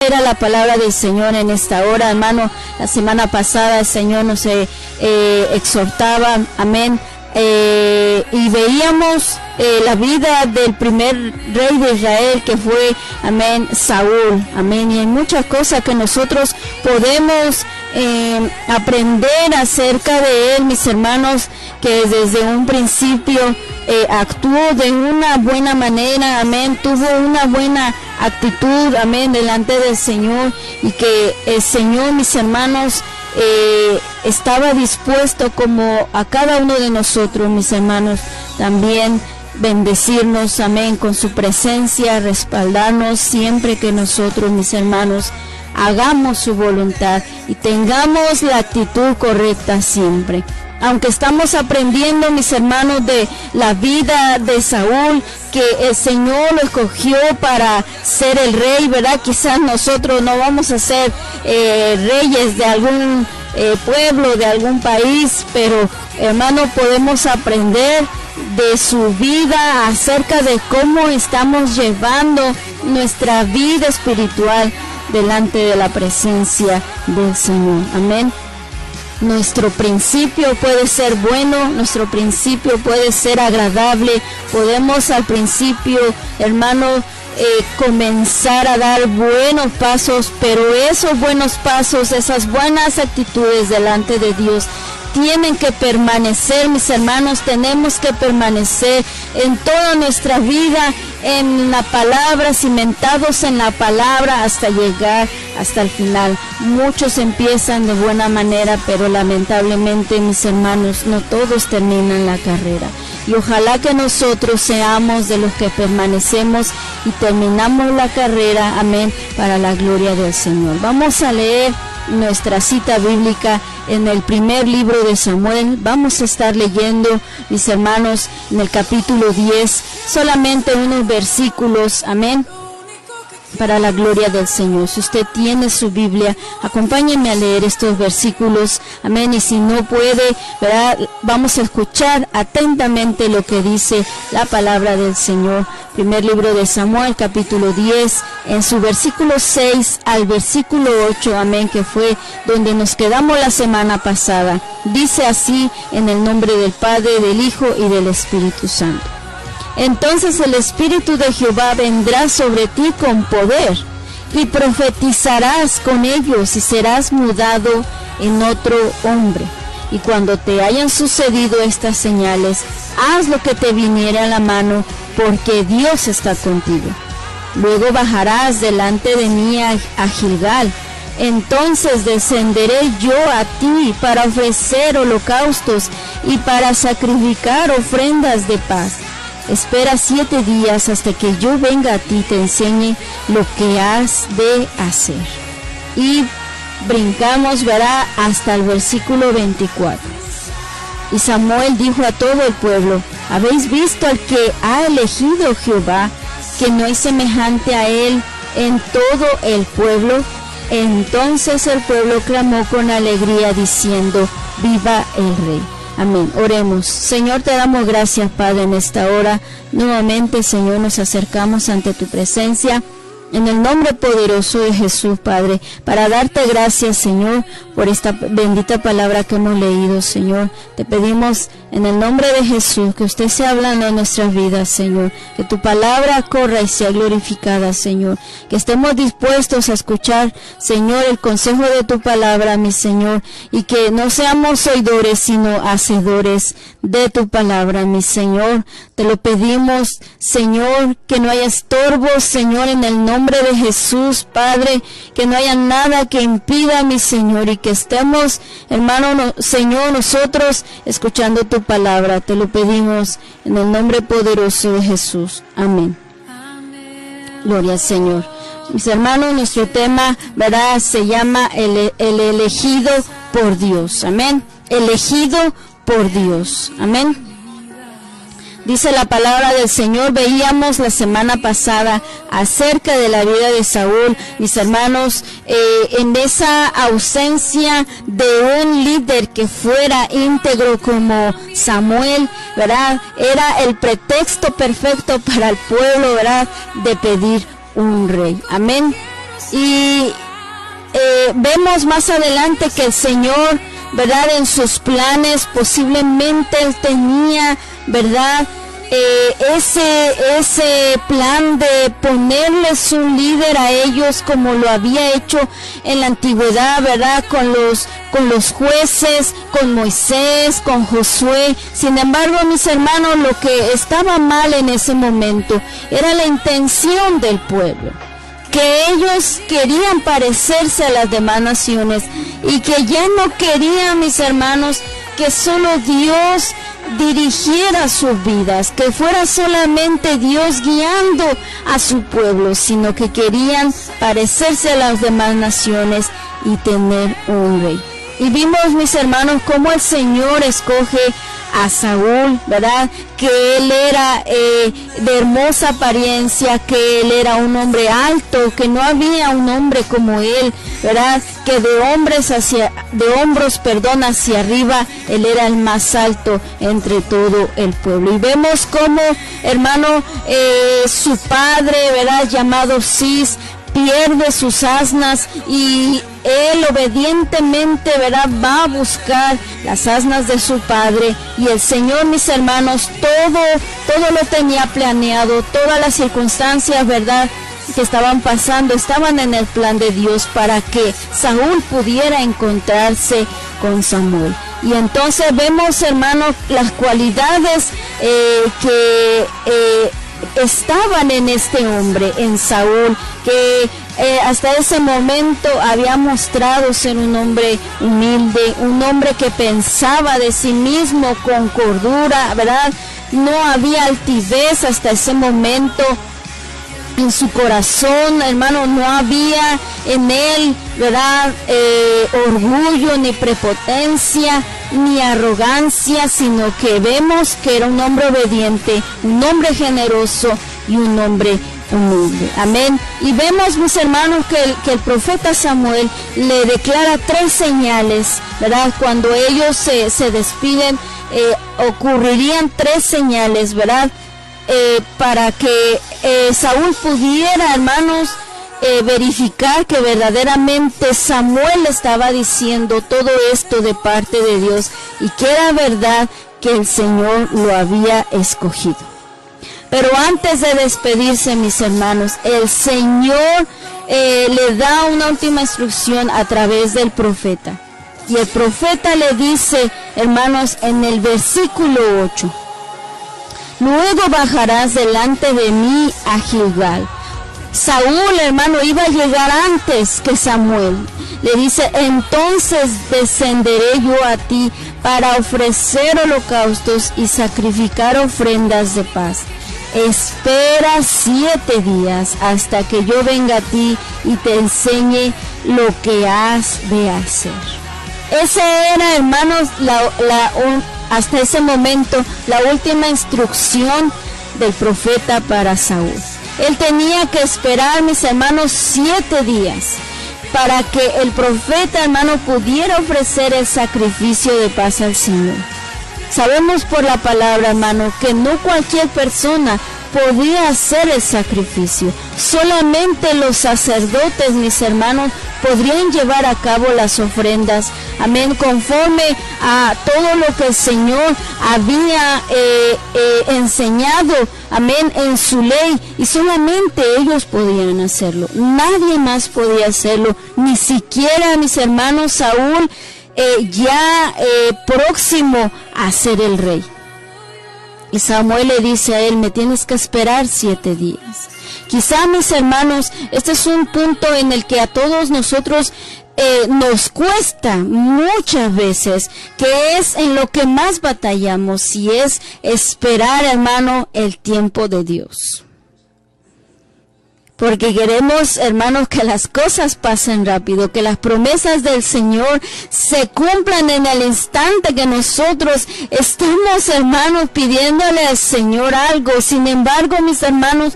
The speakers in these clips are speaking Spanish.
era la palabra del Señor en esta hora, hermano. La semana pasada el Señor nos exhortaba, amén, y veíamos la vida del primer rey de Israel, que fue, amén, Saúl, amén, y hay muchas cosas que nosotros podemos aprender acerca de él, mis hermanos, que desde un principio actuó de una buena manera, amén, tuvo una buena actitud, amén, delante del Señor, y que el Señor, mis hermanos, estaba dispuesto, como a cada uno de nosotros, mis hermanos, también bendecirnos, amén, con su presencia, respaldarnos siempre que nosotros, mis hermanos, hagamos su voluntad y tengamos la actitud correcta siempre. Aunque estamos aprendiendo, mis hermanos, de la vida de Saúl, que el Señor lo escogió para ser el rey, ¿verdad? Quizás nosotros no vamos a ser reyes de algún pueblo, de algún país, pero, hermano, podemos aprender de su vida acerca de cómo estamos llevando nuestra vida espiritual delante de la presencia del Señor. Amén. Nuestro principio puede ser bueno, nuestro principio puede ser agradable. Podemos al principio, hermano, comenzar a dar buenos pasos, pero esos buenos pasos, esas buenas actitudes delante de Dios tienen que permanecer, mis hermanos. Tenemos que permanecer en toda nuestra vida en la palabra, cimentados en la palabra hasta llegar hasta el final. Muchos empiezan de buena manera, pero lamentablemente, mis hermanos, no todos terminan la carrera. Y ojalá que nosotros seamos de los que permanecemos y terminamos la carrera, amén, para la gloria del Señor. Vamos a leer nuestra cita bíblica en el primer libro de Samuel. Vamos a estar leyendo, mis hermanos, en el capítulo 10, solamente unos versículos, amén, para la gloria del Señor. Si usted tiene su Biblia, acompáñeme a leer estos versículos, amén, y si no puede, ¿verdad?, vamos a escuchar atentamente lo que dice la palabra del Señor. Primer libro de Samuel, capítulo 10, en su versículo 6 al versículo 8, amén, que fue donde nos quedamos la semana pasada. Dice así, en el nombre del Padre, del Hijo y del Espíritu Santo. Entonces el Espíritu de Jehová vendrá sobre ti con poder, y profetizarás con ellos, y serás mudado en otro hombre. Y cuando te hayan sucedido estas señales, haz lo que te viniere a la mano, porque Dios está contigo. Luego bajarás delante de mí a Gilgal. Entonces descenderé yo a ti para ofrecer holocaustos y para sacrificar ofrendas de paz. Espera 7 días hasta que yo venga a ti y te enseñe lo que has de hacer. Y brincamos, verá, hasta el versículo 24. Y Samuel dijo a todo el pueblo: ¿habéis visto al que ha elegido Jehová, que no es semejante a él en todo el pueblo? Entonces el pueblo clamó con alegría diciendo: ¡viva el Rey! Amén. Oremos. Señor, te damos gracias, Padre, en esta hora. Nuevamente, Señor, nos acercamos ante tu presencia en el nombre poderoso de Jesús, Padre, para darte gracias, Señor, por esta bendita palabra que hemos leído, Señor. Te pedimos en el nombre de Jesús que usted sea hablando en nuestras vidas, Señor, que tu palabra corra y sea glorificada, Señor, que estemos dispuestos a escuchar, Señor, el consejo de tu palabra, mi Señor, y que no seamos oidores, sino hacedores de tu palabra, mi Señor. Te lo pedimos, Señor, que no haya estorbos, Señor, en el nombre de Jesús, Padre, que no haya nada que impida, mi Señor, y que estemos, hermano, Señor, nosotros escuchando tu palabra. Te lo pedimos en el nombre poderoso de Jesús. Amén. Gloria al Señor. Mis hermanos, nuestro tema, ¿verdad?, se llama el elegido por Dios. Amén. Elegido por Dios. Amén. Dice la palabra del Señor, veíamos la semana pasada acerca de la vida de Saúl, mis hermanos, en esa ausencia de un líder que fuera íntegro como Samuel, ¿verdad? Era el pretexto perfecto para el pueblo, ¿verdad?, de pedir un rey. Amén. Y vemos más adelante que el Señor, ¿verdad?, en sus planes posiblemente Él tenía, ¿verdad?, ese plan de ponerles un líder a ellos, como lo había hecho en la antigüedad, ¿verdad?, con los jueces, con Moisés, con Josué. Sin embargo, mis hermanos, lo que estaba mal en ese momento era la intención del pueblo, que ellos querían parecerse a las demás naciones y que ya no querían, mis hermanos, que solo Dios dirigiera sus vidas, que fuera solamente Dios guiando a su pueblo, sino que querían parecerse a las demás naciones y tener un rey. Y vimos, mis hermanos, cómo el Señor escoge a Saúl, ¿verdad?, que él era de hermosa apariencia, que él era un hombre alto, que no había un hombre como él, ¿verdad?, que de hombros hacia arriba, él era el más alto entre todo el pueblo. Y vemos cómo, hermano, su padre, ¿verdad?, llamado Cis, pierde sus asnas y él obedientemente, ¿verdad?, va a buscar las asnas de su padre. Y el Señor, mis hermanos, todo lo tenía planeado, todas las circunstancias, ¿verdad?, que estaban pasando, estaban en el plan de Dios para que Saúl pudiera encontrarse con Samuel. Y entonces vemos, hermanos, las cualidades que estaban en este hombre, en Saúl, que hasta ese momento había mostrado ser un hombre humilde, un hombre que pensaba de sí mismo con cordura, ¿verdad? No había altivez hasta ese momento en su corazón, hermano, no había en él, ¿verdad?, orgullo, ni prepotencia, ni arrogancia, sino que vemos que era un hombre obediente, un hombre generoso y un hombre humilde. Amén. Y vemos, mis hermanos, que el profeta Samuel le declara 3 señales, ¿verdad? Cuando ellos se despiden, ocurrirían 3 señales, ¿verdad?, para que Saúl pudiera, hermanos, verificar que verdaderamente Samuel estaba diciendo todo esto de parte de Dios y que era verdad que el Señor lo había escogido. Pero antes de despedirse, mis hermanos, el Señor le da una última instrucción a través del profeta. Y el profeta le dice, hermanos, en el versículo 8, luego bajarás delante de mí a Gilgal. Saúl, hermano, iba a llegar antes que Samuel. Le dice, entonces descenderé yo a ti para ofrecer holocaustos y sacrificar ofrendas de paz. Espera 7 días hasta que yo venga a ti y te enseñe lo que has de hacer. Ese era, hermanos, hasta ese momento, la última instrucción del profeta para Saúl. Él tenía que esperar, mis hermanos, 7 días para que el profeta, hermano, pudiera ofrecer el sacrificio de paz al Señor. Sabemos por la palabra, hermano, que no cualquier persona podía hacer el sacrificio. Solamente los sacerdotes, mis hermanos, podrían llevar a cabo las ofrendas, amén, conforme a todo lo que el Señor había enseñado, amén, en su ley, y solamente ellos podían hacerlo. Nadie más podía hacerlo, ni siquiera, mis hermanos, Saúl, próximo a ser el rey. Y Samuel le dice a él, me tienes que esperar 7 días. Quizá, mis hermanos, este es un punto en el que a todos nosotros nos cuesta muchas veces, que es en lo que más batallamos, y es esperar, hermano, el tiempo de Dios. Porque queremos, hermanos, que las cosas pasen rápido, que las promesas del Señor se cumplan en el instante que nosotros estamos, hermanos, pidiéndole al Señor algo. Sin embargo, mis hermanos,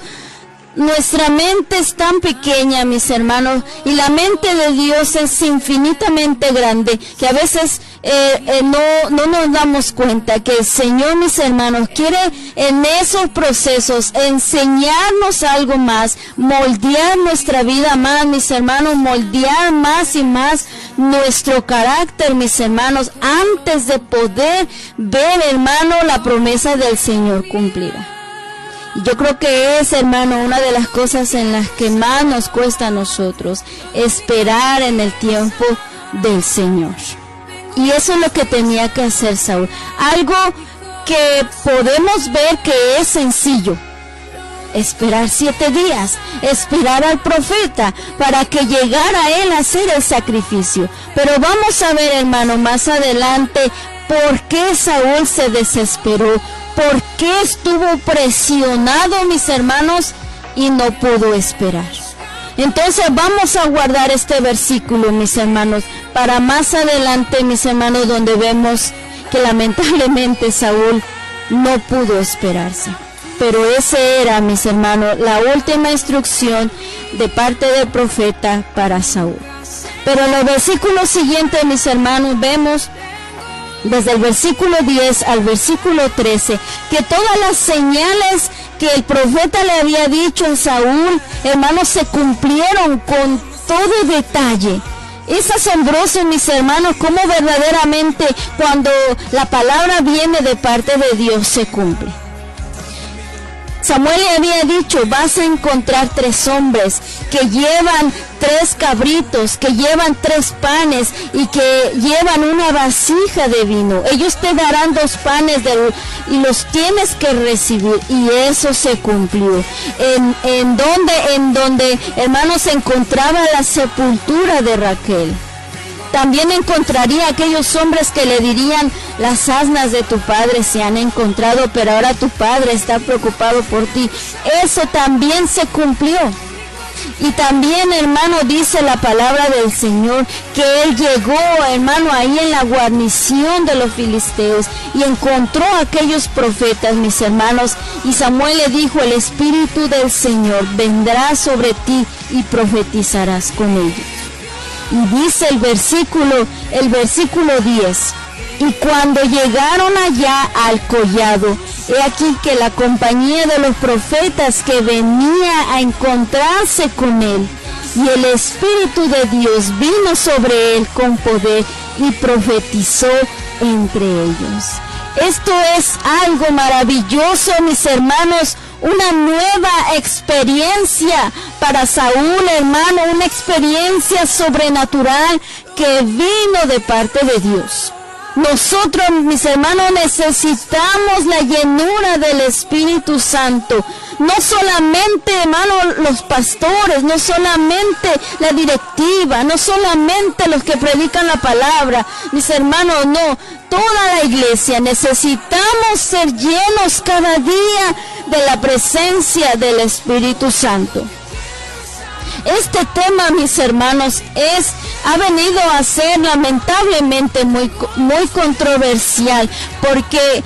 Nuestra mente es tan pequeña, mis hermanos, y la mente de Dios es infinitamente grande, que a veces no nos damos cuenta que el Señor, mis hermanos, quiere en esos procesos enseñarnos algo más, moldear nuestra vida más, mis hermanos, moldear más y más nuestro carácter, mis hermanos, antes de poder ver, hermano, la promesa del Señor cumplida. Yo creo que es, hermano, una de las cosas en las que más nos cuesta a nosotros, esperar en el tiempo del Señor. Y eso es lo que tenía que hacer Saúl. Algo que podemos ver que es sencillo. Esperar 7 días, esperar al profeta para que llegara él a hacer el sacrificio. Pero vamos a ver, hermano, más adelante, por qué Saúl se desesperó. ¿Por qué estuvo presionado, mis hermanos, y no pudo esperar? Entonces vamos a guardar este versículo, mis hermanos, para más adelante, mis hermanos, donde vemos que lamentablemente Saúl no pudo esperarse. Pero ese era, mis hermanos, la última instrucción de parte del profeta para Saúl. Pero en los versículos siguientes, mis hermanos, vemos desde el versículo 10 al versículo 13, que todas las señales que el profeta le había dicho a Saúl, hermanos, se cumplieron con todo detalle. Es asombroso, mis hermanos, cómo verdaderamente cuando la palabra viene de parte de Dios se cumple. Samuel le había dicho, vas a encontrar 3 hombres que llevan 3 cabritos, que llevan 3 panes y que llevan una vasija de vino. Ellos te darán 2 panes y los tienes que recibir. Y eso se cumplió. En donde, hermanos, se encontraba la sepultura de Raquel. También encontraría aquellos hombres que le dirían, las asnas de tu padre se han encontrado, pero ahora tu padre está preocupado por ti. Eso también se cumplió. Y también, hermano, dice la palabra del Señor que él llegó, hermano, ahí en la guarnición de los filisteos y encontró a aquellos profetas, mis hermanos, y Samuel le dijo, el Espíritu del Señor vendrá sobre ti y profetizarás con ellos. Y dice el versículo 10, y cuando llegaron allá al collado, he aquí que la compañía de los profetas que venía a encontrarse con él, y el Espíritu de Dios vino sobre él con poder y profetizó entre ellos. Esto es algo maravilloso, mis hermanos, una nueva experiencia para Saúl, hermano, una experiencia sobrenatural que vino de parte de Dios. Nosotros, mis hermanos, necesitamos la llenura del Espíritu Santo. No solamente, hermano, los pastores, no solamente la directiva, no solamente los que predican la palabra, mis hermanos, no, toda la iglesia necesitamos ser llenos cada día de la presencia del Espíritu Santo. Este tema, mis hermanos, ha venido a ser lamentablemente muy controversial, porque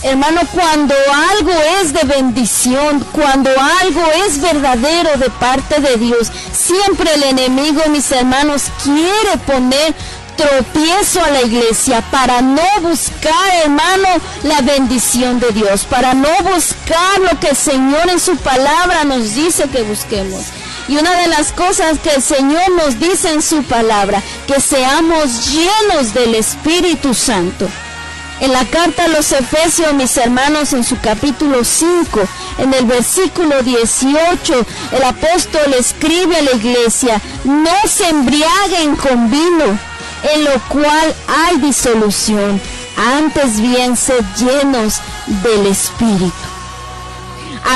hermano, cuando algo es de bendición, cuando algo es verdadero de parte de Dios, siempre el enemigo, mis hermanos, quiere poner tropiezo a la iglesia para no buscar, hermano, la bendición de Dios, para no buscar lo que el Señor en su palabra nos dice que busquemos. Y una de las cosas que el Señor nos dice en su palabra, que seamos llenos del Espíritu Santo. En la carta a los Efesios, mis hermanos, en su capítulo 5, en el versículo 18, el apóstol escribe a la iglesia, no se embriaguen con vino, en lo cual hay disolución, antes bien sed llenos del Espíritu.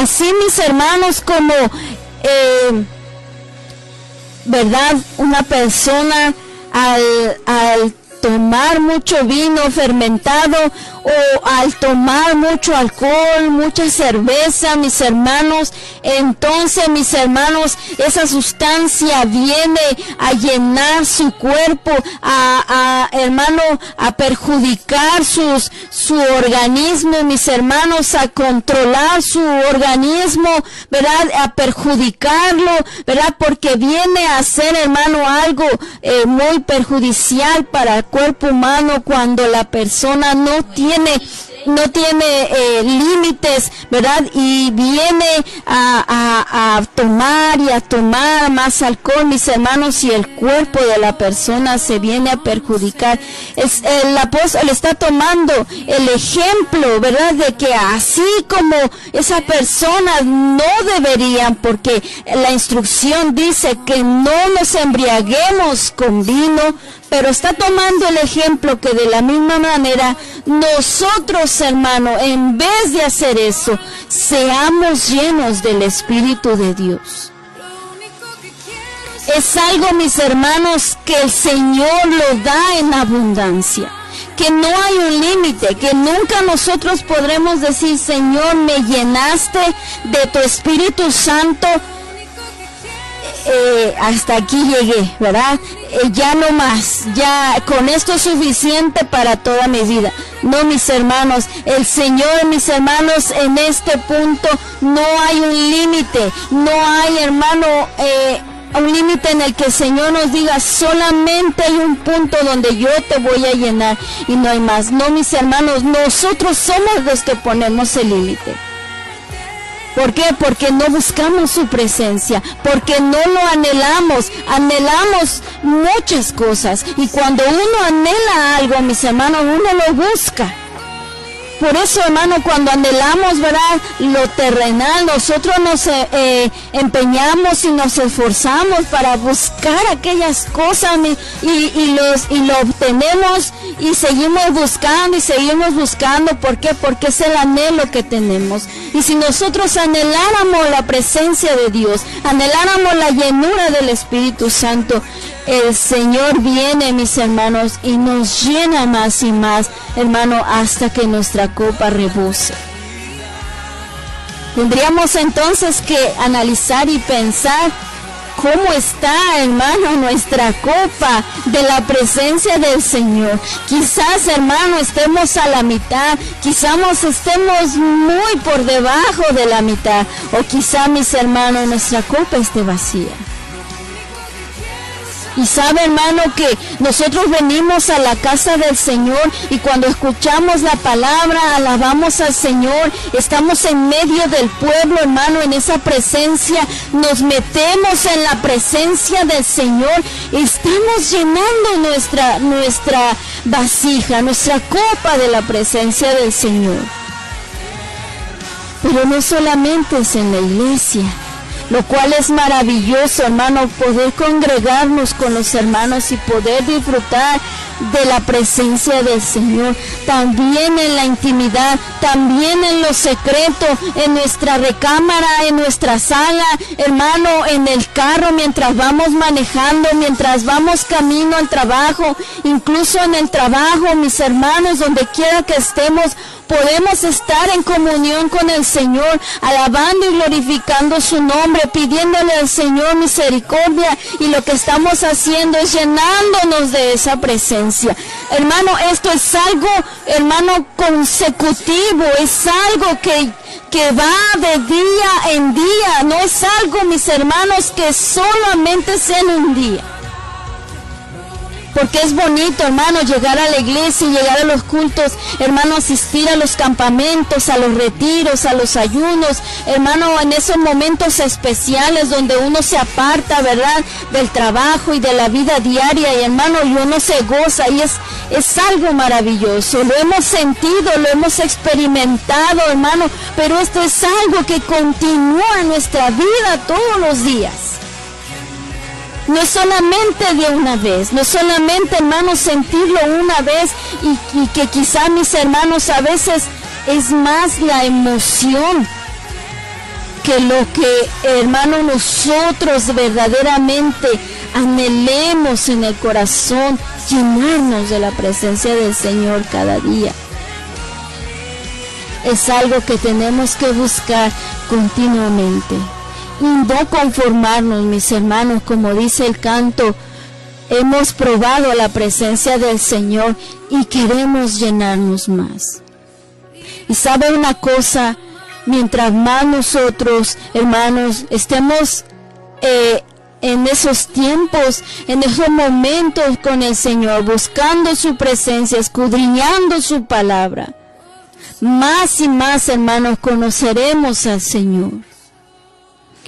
Así, mis hermanos, como verdad, una persona al tomar mucho vino fermentado o al tomar mucho alcohol, mucha cerveza, mis hermanos, entonces, mis hermanos, esa sustancia viene a llenar su cuerpo, hermano, a perjudicar su organismo, mis hermanos, a controlar su organismo, ¿verdad? A perjudicarlo, ¿verdad? Porque viene a ser, hermano, algo muy perjudicial para el cuerpo humano cuando la persona no tiene límites, ¿verdad? Y viene a tomar y a tomar más alcohol, mis hermanos, y el cuerpo de la persona se viene a perjudicar. El apóstol está tomando el ejemplo, ¿verdad? De que así como esas personas no deberían, porque la instrucción dice que no nos embriaguemos con vino, pero está tomando el ejemplo que de la misma manera nosotros, hermano, en vez de hacer eso, seamos llenos del Espíritu de Dios. Es algo, mis hermanos, que el Señor lo da en abundancia, que no hay un límite, que nunca nosotros podremos decir, Señor, me llenaste de tu Espíritu Santo, hasta aquí llegué, ¿verdad? Ya no más, ya con esto es suficiente para toda mi vida. No, mis hermanos, el Señor, mis hermanos, en este punto no hay un límite, no hay, hermano, un límite en el que el Señor nos diga, solamente hay un punto donde yo te voy a llenar y no hay más. No, mis hermanos, nosotros somos los que ponemos el límite. ¿Por qué? Porque no buscamos su presencia, porque no lo anhelamos muchas cosas, y cuando uno anhela algo, mis hermanos, uno lo busca. Por eso, hermano, cuando anhelamos, ¿verdad?, lo terrenal, nosotros nos empeñamos y nos esforzamos para buscar aquellas cosas y lo obtenemos y seguimos buscando. ¿Por qué? Porque es el anhelo que tenemos. Y si nosotros anheláramos la presencia de Dios, anheláramos la llenura del Espíritu Santo, el Señor viene, mis hermanos, y nos llena más y más, hermano, hasta que nuestra copa rebose. Tendríamos entonces que analizar y pensar cómo está, hermano, nuestra copa de la presencia del Señor. Quizás, hermano, estemos a la mitad, quizás estemos muy por debajo de la mitad, o quizá, mis hermanos, nuestra copa esté vacía. Y sabe, hermano, que nosotros venimos a la casa del Señor y cuando escuchamos la palabra, alabamos al Señor, estamos en medio del pueblo, hermano, en esa presencia, nos metemos en la presencia del Señor, estamos llenando nuestra vasija, nuestra copa de la presencia del Señor. Pero no solamente es en la iglesia, lo cual es maravilloso, hermano, poder congregarnos con los hermanos y poder disfrutar de la presencia del Señor, también en la intimidad, también en lo secreto, en nuestra recámara, en nuestra sala, hermano, en el carro, mientras vamos manejando, mientras vamos camino al trabajo, incluso en el trabajo, mis hermanos, donde quiera que estemos, podemos estar en comunión con el Señor, alabando y glorificando su nombre, pidiéndole al Señor misericordia, y lo que estamos haciendo es llenándonos de esa presencia. Hermano, esto es algo, hermano, consecutivo, es algo que va de día en día, no es algo, mis hermanos, que solamente sea en un día. Porque es bonito, hermano, llegar a la iglesia y llegar a los cultos, hermano, asistir a los campamentos, a los retiros, a los ayunos, hermano, en esos momentos especiales donde uno se aparta, ¿verdad?, del trabajo y de la vida diaria, y hermano, y uno se goza, y es algo maravilloso. Lo hemos sentido, lo hemos experimentado, hermano, pero esto es algo que continúa en nuestra vida todos los días. No es solamente de una vez, no es solamente, hermanos, sentirlo una vez y que quizá, mis hermanos, a veces es más la emoción que lo que, hermano, nosotros verdaderamente anhelemos en el corazón, llenarnos de la presencia del Señor cada día. es algo que tenemos que buscar continuamente. Y no conformarnos, mis hermanos, como dice el canto, hemos probado la presencia del Señor y queremos llenarnos más. Y sabe una cosa, mientras más nosotros, hermanos, estemos en esos tiempos, en esos momentos con el Señor, buscando su presencia, escudriñando su palabra, más y más, hermanos, conoceremos al Señor.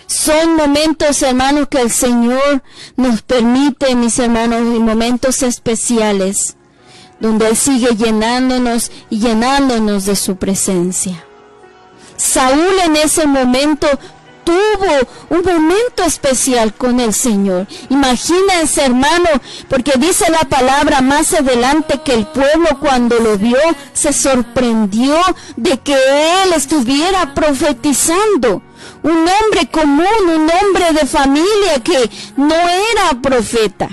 Son momentos, hermanos, que el Señor nos permite, mis hermanos, y momentos especiales, donde Él sigue llenándonos y llenándonos de su presencia. Saúl en ese momento tuvo un momento especial con el Señor. Imagínense, hermano, porque dice la palabra más adelante que el pueblo cuando lo vio se sorprendió de que él estuviera profetizando. Un hombre común, un hombre de familia que no era profeta,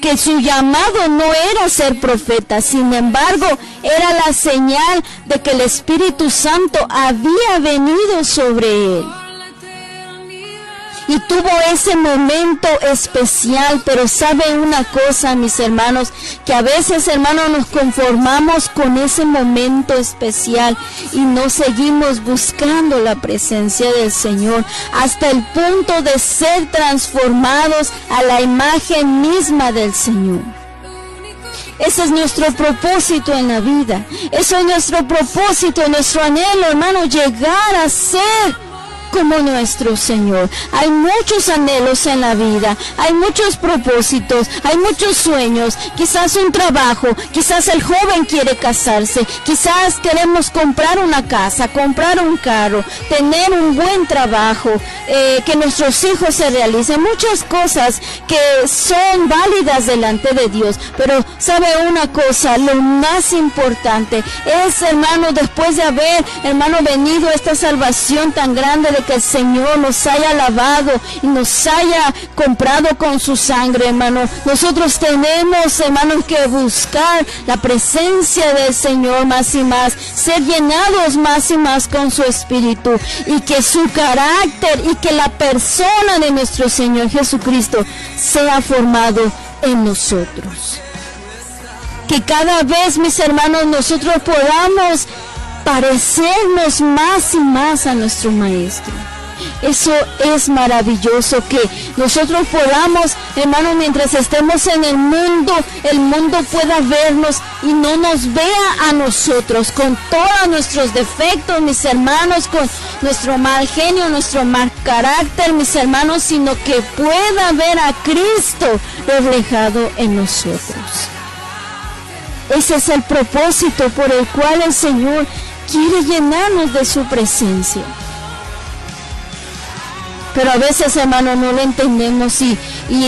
que su llamado no era ser profeta, sin embargo, era la señal de que el Espíritu Santo había venido sobre él. Y tuvo ese momento especial, pero sabe una cosa, mis hermanos, que a veces, hermanos, nos conformamos con ese momento especial y no seguimos buscando la presencia del Señor hasta el punto de ser transformados a la imagen misma del Señor. Ese es nuestro propósito en la vida. Eso es nuestro propósito, nuestro anhelo, hermano, llegar a ser como nuestro Señor. Hay muchos anhelos en la vida, hay muchos propósitos, hay muchos sueños, quizás un trabajo, quizás el joven quiere casarse, quizás queremos comprar una casa, comprar un carro, tener un buen trabajo, que nuestros hijos se realicen, muchas cosas que son válidas delante de Dios, pero sabe una cosa, lo más importante es, hermano, después de haber, hermano, venido esta salvación tan grande de que el Señor nos haya lavado y nos haya comprado con su sangre, hermano. Nosotros tenemos, hermanos, que buscar la presencia del Señor más y más, ser llenados más y más con su Espíritu, y que su carácter y que la persona de nuestro Señor Jesucristo sea formado en nosotros. Que cada vez, mis hermanos, nosotros podamos parecernos más y más a nuestro Maestro. Eso es maravilloso, que nosotros podamos, hermanos, mientras estemos en el mundo pueda vernos y no nos vea a nosotros con todos nuestros defectos, mis hermanos, con nuestro mal genio, nuestro mal carácter, mis hermanos, sino que pueda ver a Cristo reflejado en nosotros. Ese es el propósito por el cual el Señor quiere llenarnos de su presencia. Pero a veces, hermano, no lo entendemos y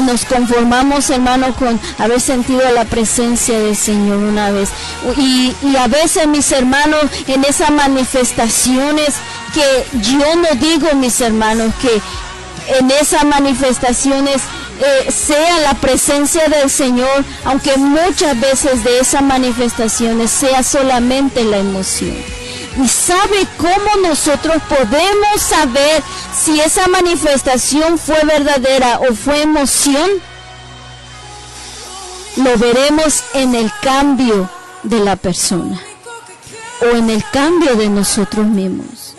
nos conformamos, hermano, con haber sentido la presencia del Señor una vez. Y a veces, mis hermanos, en esas manifestaciones, que yo no digo, mis hermanos, que en esas manifestaciones sea la presencia del Señor, aunque muchas veces de esas manifestaciones sea solamente la emoción. ¿Y sabe cómo nosotros podemos saber si esa manifestación fue verdadera o fue emoción? Lo veremos en el cambio de la persona o en el cambio de nosotros mismos.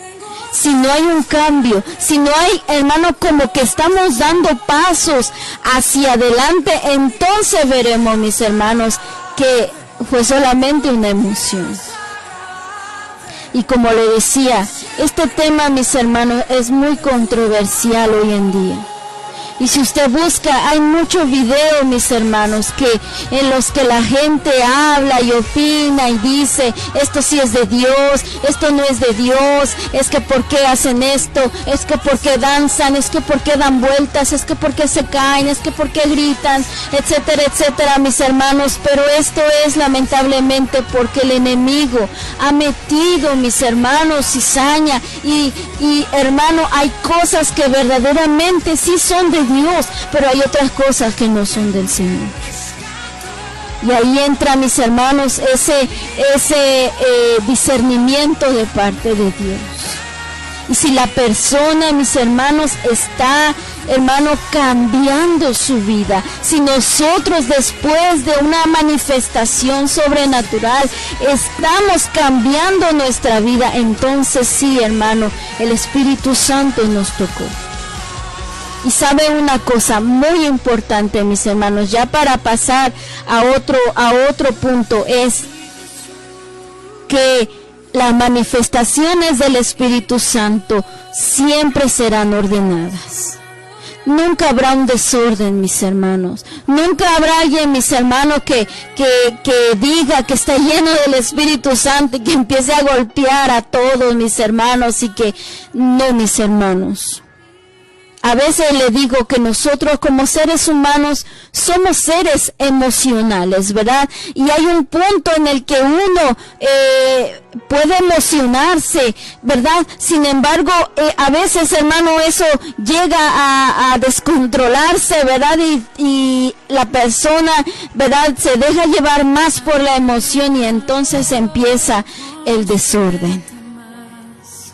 Si no hay un cambio, si no hay, hermano, como que estamos dando pasos hacia adelante, entonces veremos, mis hermanos, que fue solamente una emoción. Y como le decía, este tema, mis hermanos, es muy controversial hoy en día. Y si usted busca, hay muchos videos, mis hermanos, en los que la gente habla y opina y dice, esto sí es de Dios, esto no es de Dios, es que por qué hacen esto, es que por qué danzan, es que por qué dan vueltas, es que por qué se caen, es que por qué gritan, etcétera, etcétera, mis hermanos. Pero esto es lamentablemente porque el enemigo ha metido, mis hermanos, cizaña y hermano, hay cosas que verdaderamente sí son de Dios, pero hay otras cosas que no son del Señor. Y ahí entra, mis hermanos, ese discernimiento de parte de Dios. Y si la persona, mis hermanos, está, hermano, cambiando su vida, si nosotros después de una manifestación sobrenatural estamos cambiando nuestra vida, entonces sí, hermano, el Espíritu Santo nos tocó. Y sabe una cosa muy importante, mis hermanos, ya para pasar a otro punto, es que las manifestaciones del Espíritu Santo siempre serán ordenadas. Nunca habrá un desorden, mis hermanos. Nunca habrá alguien, mis hermanos, que diga que está lleno del Espíritu Santo y que empiece a golpear a todos, mis hermanos, y que no, mis hermanos. A veces le digo que nosotros como seres humanos somos seres emocionales, ¿verdad? Y hay un punto en el que uno puede emocionarse, ¿verdad? Sin embargo, a veces, hermano, eso llega a descontrolarse, ¿verdad? Y la persona, ¿verdad?, se deja llevar más por la emoción y entonces empieza el desorden.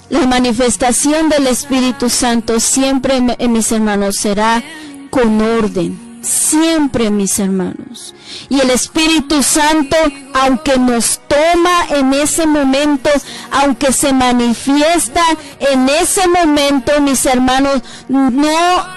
La manifestación del Espíritu Santo siempre, mis hermanos, será con orden. Siempre, mis hermanos. Y el Espíritu Santo, aunque nos toma en ese momento, aunque se manifiesta en ese momento, mis hermanos,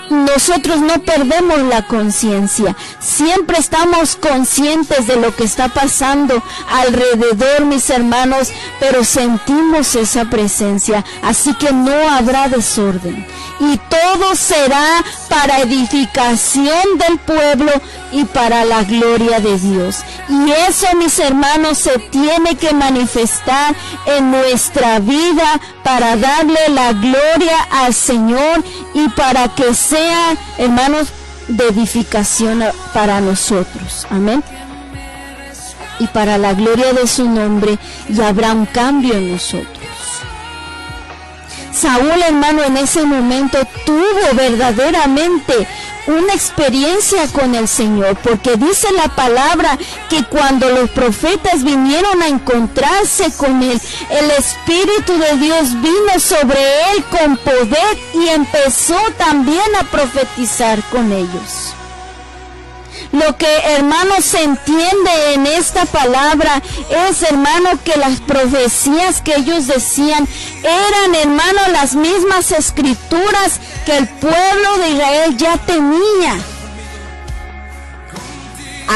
nosotros no perdemos la conciencia. Siempre estamos conscientes de lo que está pasando alrededor, mis hermanos, pero sentimos esa presencia. Así que no habrá desorden. Y todo será para edificación del pueblo y para la gloria de Dios. Y eso, mis hermanos, se tiene que manifestar en nuestra vida para darle la gloria al Señor y para que sea, hermanos, de edificación para nosotros. Amén. Y para la gloria de su nombre, y habrá un cambio en nosotros. Saúl, hermano, en ese momento tuvo verdaderamente una experiencia con el Señor, porque dice la palabra que cuando los profetas vinieron a encontrarse con él, el Espíritu de Dios vino sobre él con poder y empezó también a profetizar con ellos. Lo que, hermano, se entiende en esta palabra es, hermano, que las profecías que ellos decían eran, hermano, las mismas escrituras que el pueblo de Israel ya tenía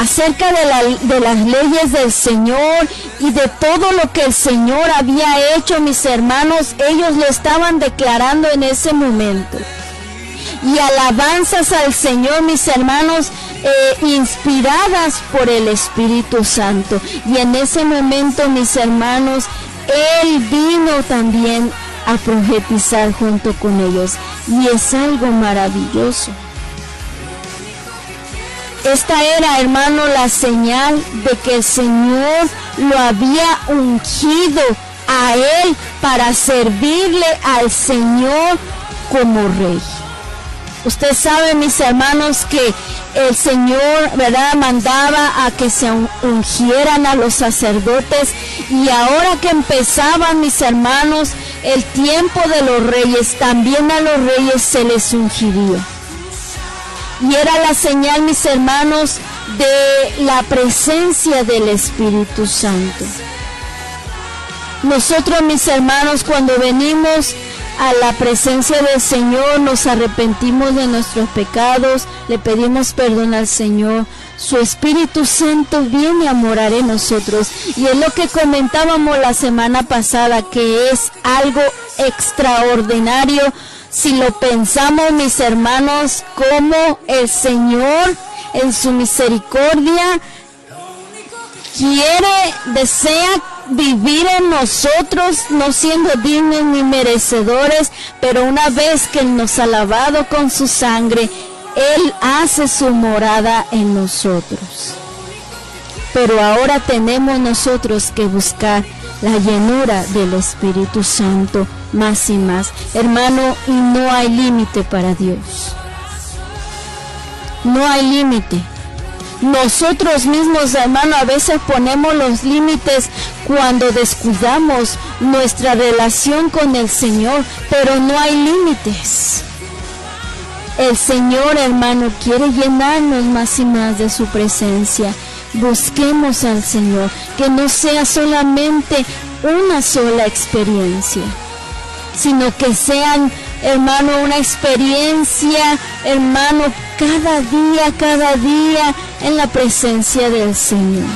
acerca de las leyes del Señor y de todo lo que el Señor había hecho, mis hermanos. Ellos lo estaban declarando en ese momento. Y alabanzas al Señor, mis hermanos, inspiradas por el Espíritu Santo. Y en ese momento, mis hermanos, Él vino también a profetizar junto con ellos. Y es algo maravilloso. Esta era, hermano, la señal de que el Señor lo había ungido a Él para servirle al Señor como Rey. Usted sabe, mis hermanos, que el Señor, ¿verdad?, mandaba a que se ungieran a los sacerdotes, y ahora que empezaban, mis hermanos, el tiempo de los reyes, también a los reyes se les ungiría. Y era la señal, mis hermanos, de la presencia del Espíritu Santo. Nosotros, mis hermanos, cuando venimos a la presencia del Señor, nos arrepentimos de nuestros pecados, le pedimos perdón al Señor. Su Espíritu Santo viene a morar en nosotros, y es lo que comentábamos la semana pasada, que es algo extraordinario si lo pensamos, mis hermanos, como el Señor en su misericordia desea vivir en nosotros, no siendo dignos ni merecedores, pero una vez que Él nos ha lavado con su sangre, Él hace su morada en nosotros. Pero ahora tenemos nosotros que buscar la llenura del Espíritu Santo más y más, hermano, y no hay límite para Dios. No hay límite. Nosotros mismos, hermano, a veces ponemos los límites cuando descuidamos nuestra relación con el Señor, pero no hay límites. El Señor, hermano, quiere llenarnos más y más de su presencia. Busquemos al Señor, que no sea solamente una sola experiencia, sino que sean, hermano, una experiencia, hermano, cada día en la presencia del Señor.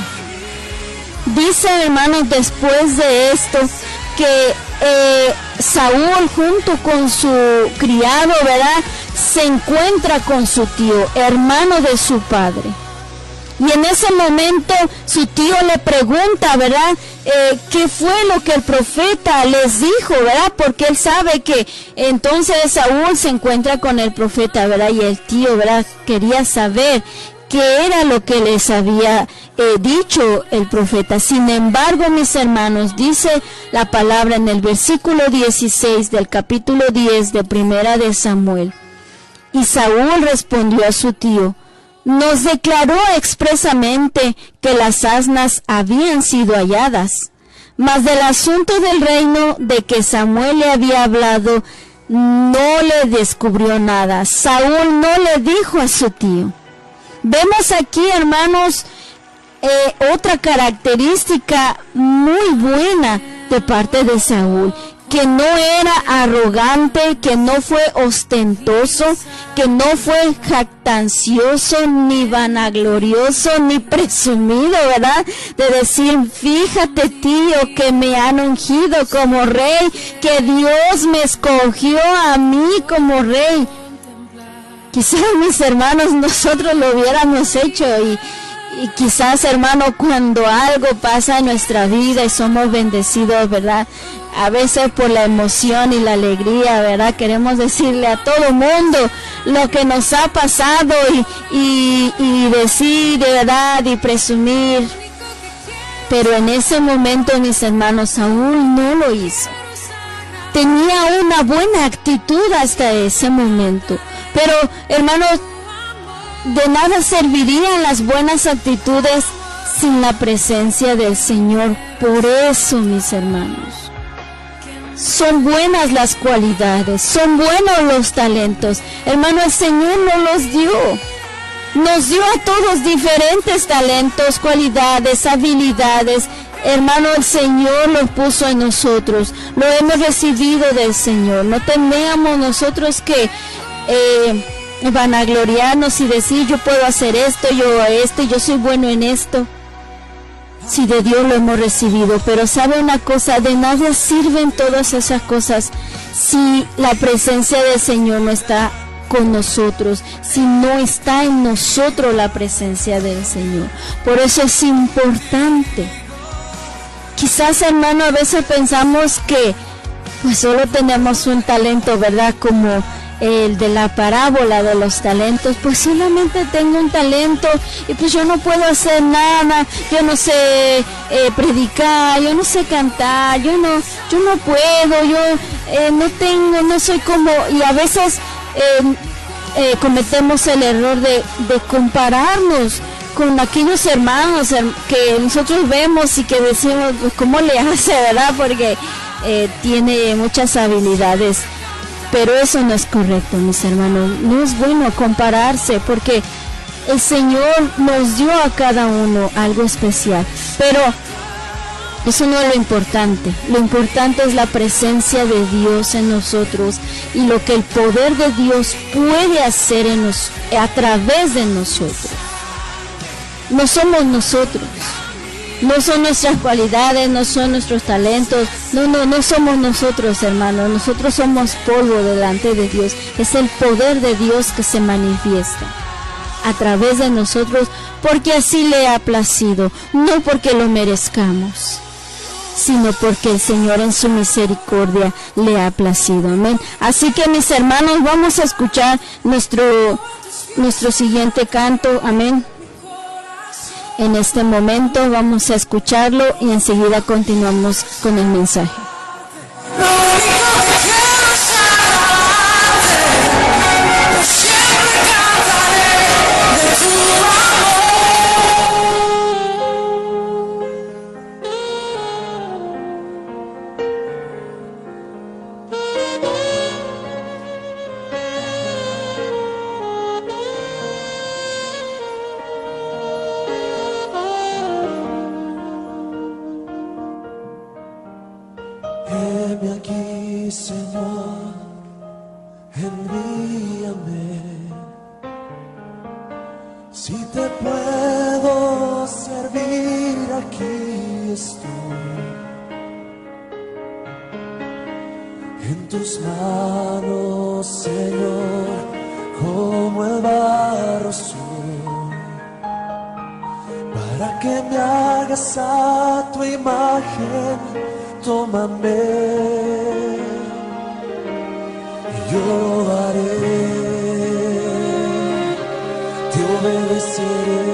Dice, hermanos, después de esto, que Saúl junto con su criado, ¿verdad?, se encuentra con su tío, hermano de su padre. Y en ese momento su tío le pregunta, ¿verdad?, qué fue lo que el profeta les dijo, ¿verdad? Porque él sabe que entonces Saúl se encuentra con el profeta, ¿verdad? Y el tío, ¿verdad?, quería saber qué era lo que les había dicho el profeta. Sin embargo, mis hermanos, dice la palabra en el versículo 16 del capítulo 10 de Primera de Samuel. Y Saúl respondió a su tío: nos declaró expresamente que las asnas habían sido halladas, mas del asunto del reino de que Samuel le había hablado, no le descubrió nada. Saúl no le dijo a su tío. Vemos aquí, hermanos, otra característica muy buena de parte de Saúl, que no era arrogante, que no fue ostentoso, que no fue jactancioso, ni vanaglorioso, ni presumido, ¿verdad? De decir, fíjate, tío, que me han ungido como rey, que Dios me escogió a mí como rey. Quizás, mis hermanos, nosotros lo hubiéramos hecho y quizás, hermano, cuando algo pasa en nuestra vida y somos bendecidos, ¿verdad?, a veces por la emoción y la alegría, ¿verdad?, queremos decirle a todo el mundo lo que nos ha pasado y decir, ¿verdad?, y presumir. Pero en ese momento, mis hermanos, Saúl no lo hizo. Tenía una buena actitud hasta ese momento. Pero, hermanos, de nada servirían las buenas actitudes sin la presencia del Señor. Por eso, mis hermanos, son buenas las cualidades, son buenos los talentos. Hermano, el Señor nos dio a todos diferentes talentos, cualidades, habilidades. Hermano, el Señor los puso en nosotros, lo hemos recibido del Señor. No tenemos nosotros que vanagloriarnos y decir, yo puedo hacer esto, yo soy bueno en esto. Si de Dios lo hemos recibido, pero sabe una cosa, de nada sirven todas esas cosas si la presencia del Señor no está con nosotros, si no está en nosotros la presencia del Señor. Por eso es importante. Quizás, hermano, a veces pensamos que pues solo tenemos un talento, ¿verdad?, como el de la parábola de los talentos. Pues solamente tengo un talento y pues yo no puedo hacer nada, yo no sé predicar, yo no sé cantar, yo no puedo, yo no soy como, y a veces cometemos el error de compararnos con aquellos hermanos que nosotros vemos y que decimos, pues, ¿cómo le hace, verdad? Porque tiene muchas habilidades. Pero eso no es correcto, mis hermanos. No es bueno compararse, porque el Señor nos dio a cada uno algo especial. Pero eso no es lo importante. Lo importante es la presencia de Dios en nosotros y lo que el poder de Dios puede hacer a través de nosotros. No somos nosotros. No son nuestras cualidades, no son nuestros talentos, no somos nosotros, hermanos. Nosotros somos polvo delante de Dios. Es el poder de Dios que se manifiesta a través de nosotros, porque así le ha placido, no porque lo merezcamos, sino porque el Señor en su misericordia le ha placido. Amén. Así que, mis hermanos, vamos a escuchar nuestro siguiente canto. Amén. En este momento vamos a escucharlo y enseguida continuamos con el mensaje. Siempre cantaré de tu amor. Señor, envíame. Si te puedo servir, aquí estoy. En tus manos, Señor, como el barro soy, para que me hagas a tu imagen. Tómame, y yo lo haré, te obedeceré,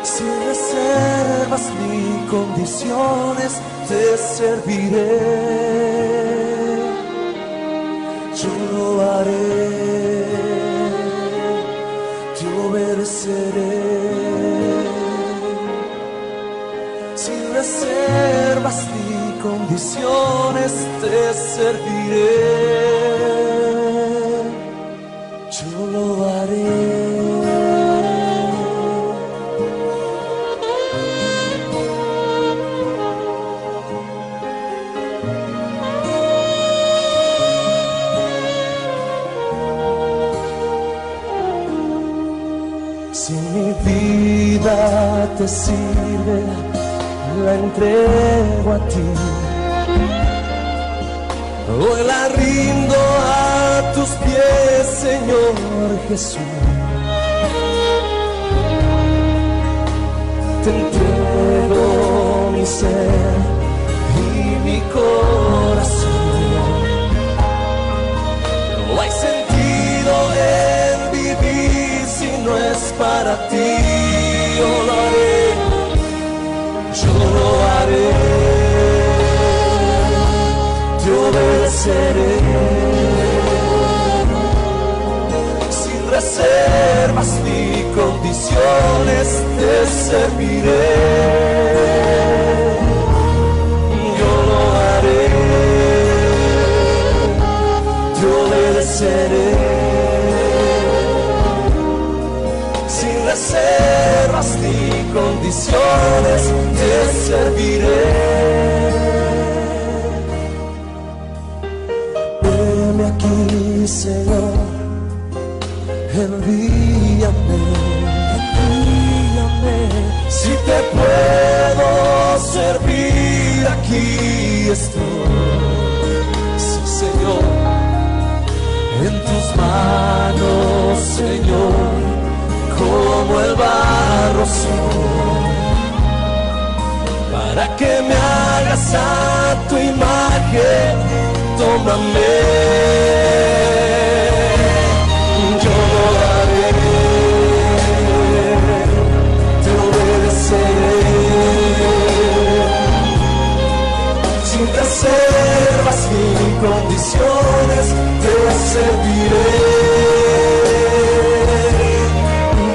sin reservas ni condiciones te serviré, yo lo haré, te obedeceré. Sin reservas ni condiciones te serviré, yo lo haré. Si mi vida te sirve, la entrego a ti. Hoy la rindo a tus pies, Señor Jesús. Te entrego mi ser y mi corazón. No hay sentido en vivir si no es para ti. Yo lo haré. Yo lo haré, te obedeceré, sin reservas ni condiciones te serviré. Yo lo haré, te obedeceré, sin reservas ni condiciones te serviré. Heme aquí, Señor, envíame, envíame. Si te puedo servir, aquí estoy. Sí, Señor, en tus manos, Señor, como el barro soy, para que me hagas a tu imagen. Tómame, yo lo haré, te obedeceré, sin reservas ni condiciones te serviré.